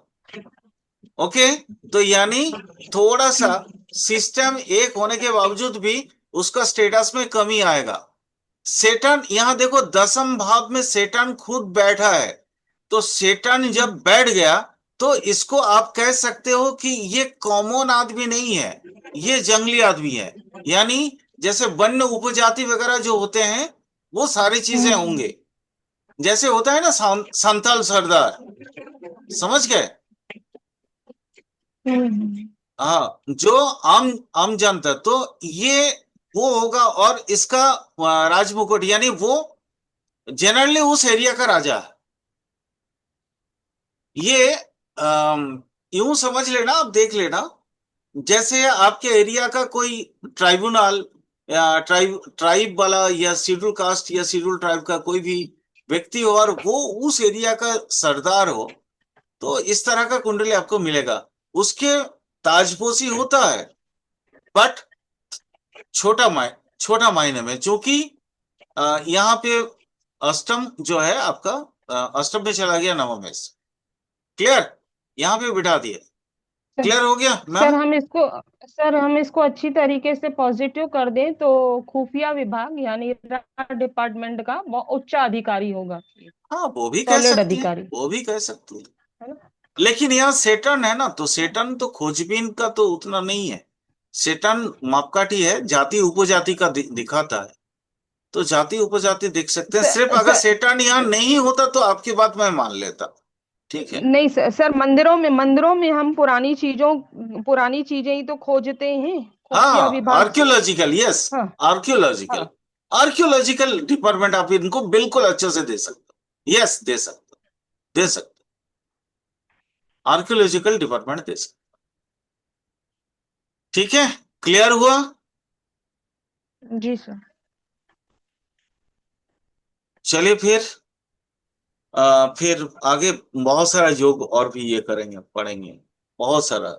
ओके, तो यानी थोड़ा सा सिस्टम एक होने के बावजूद भी उसका स्टेटस में कमी आएगा। सेटन यहां देखो, 10वीं भाव में सेटन खुद बैठा है, तो सेटन जब बैठ गया तो इसको आप कह सकते हो कि ये कॉमन आदमी नहीं है, ये जंगली आदमी है। यानी जैसे वन्य उपजाति वगैरह जो होते हैं वो सारी चीजें हम्म। होंगे, जैसे होता है ना संथाल सरदार, समझ गए? हम्म। हाँ, जो आम आम जनता, तो ये वो होगा, और इसका राजमुकुट, यानी वो जनरली उस एरिया का राजा है। ये यूं समझ लेना, आप देख लेना, जैसे आपके एरिया का कोई ट्राइब्यूनल या ट्राइब वाला या शेड्यूल कास्ट या शेड्यूल ट्राइब का कोई भी व्यक्ति हो और वो उस एरिया का सरदार हो, तो इस तरह का कुंडली आपको मिलेगा। उसके ताजपोशी होता है, बट छोटा मायने में, क्योंकि यहाँ पे अष्टम जो है आपका, अष्टम में चला गया नवम में। क्लियर, यहाँ पे बिठा दिए। क्लियर हो गया सर मैम? हम इसको सर हम इसको अच्छी तरीके से पॉजिटिव कर दें तो खुफिया विभाग यानी डिपार्टमेंट का वो उच्च अधिकारी होगा, हाँ वो भी कह सॉलिड सकती है, अधिकारी, वो भी कह सकती है। है ना। लेकिन यहाँ सेटन है ना, तो सेटन तो खोजबीन का तो उतना नहीं है। सेटन मापकाठी है, जाति उपजाति का दिखाता है, तो जाति उपजाति देख सकते हैं। सिर्फ सर, अगर सेटन यहाँ नहीं होता तो आपकी बात मैं मान लेता। ठीक है, नहीं सर, मंदिरों में हम पुरानी चीजें ही तो खोजते हैं, खुफिया हाँ विभाग से। आर्कियोलॉजिकल, यस, हाँ। आर्कियोलॉजिकल, हाँ। आर्कियोलॉजिकल डिपार्टमेंट आप इनको बिल्कुल अच्छे से दे सकते हो। यस, दे सकते हो, दे सकते हो, आर्कियोलॉजिकल डिपार्टमेंट दे सकते हो। ठीक है, क्लियर हुआ? जी सर। चलिए फिर आगे बहुत सारा योग और भी ये करेंगे, पढ़ेंगे बहुत सारा।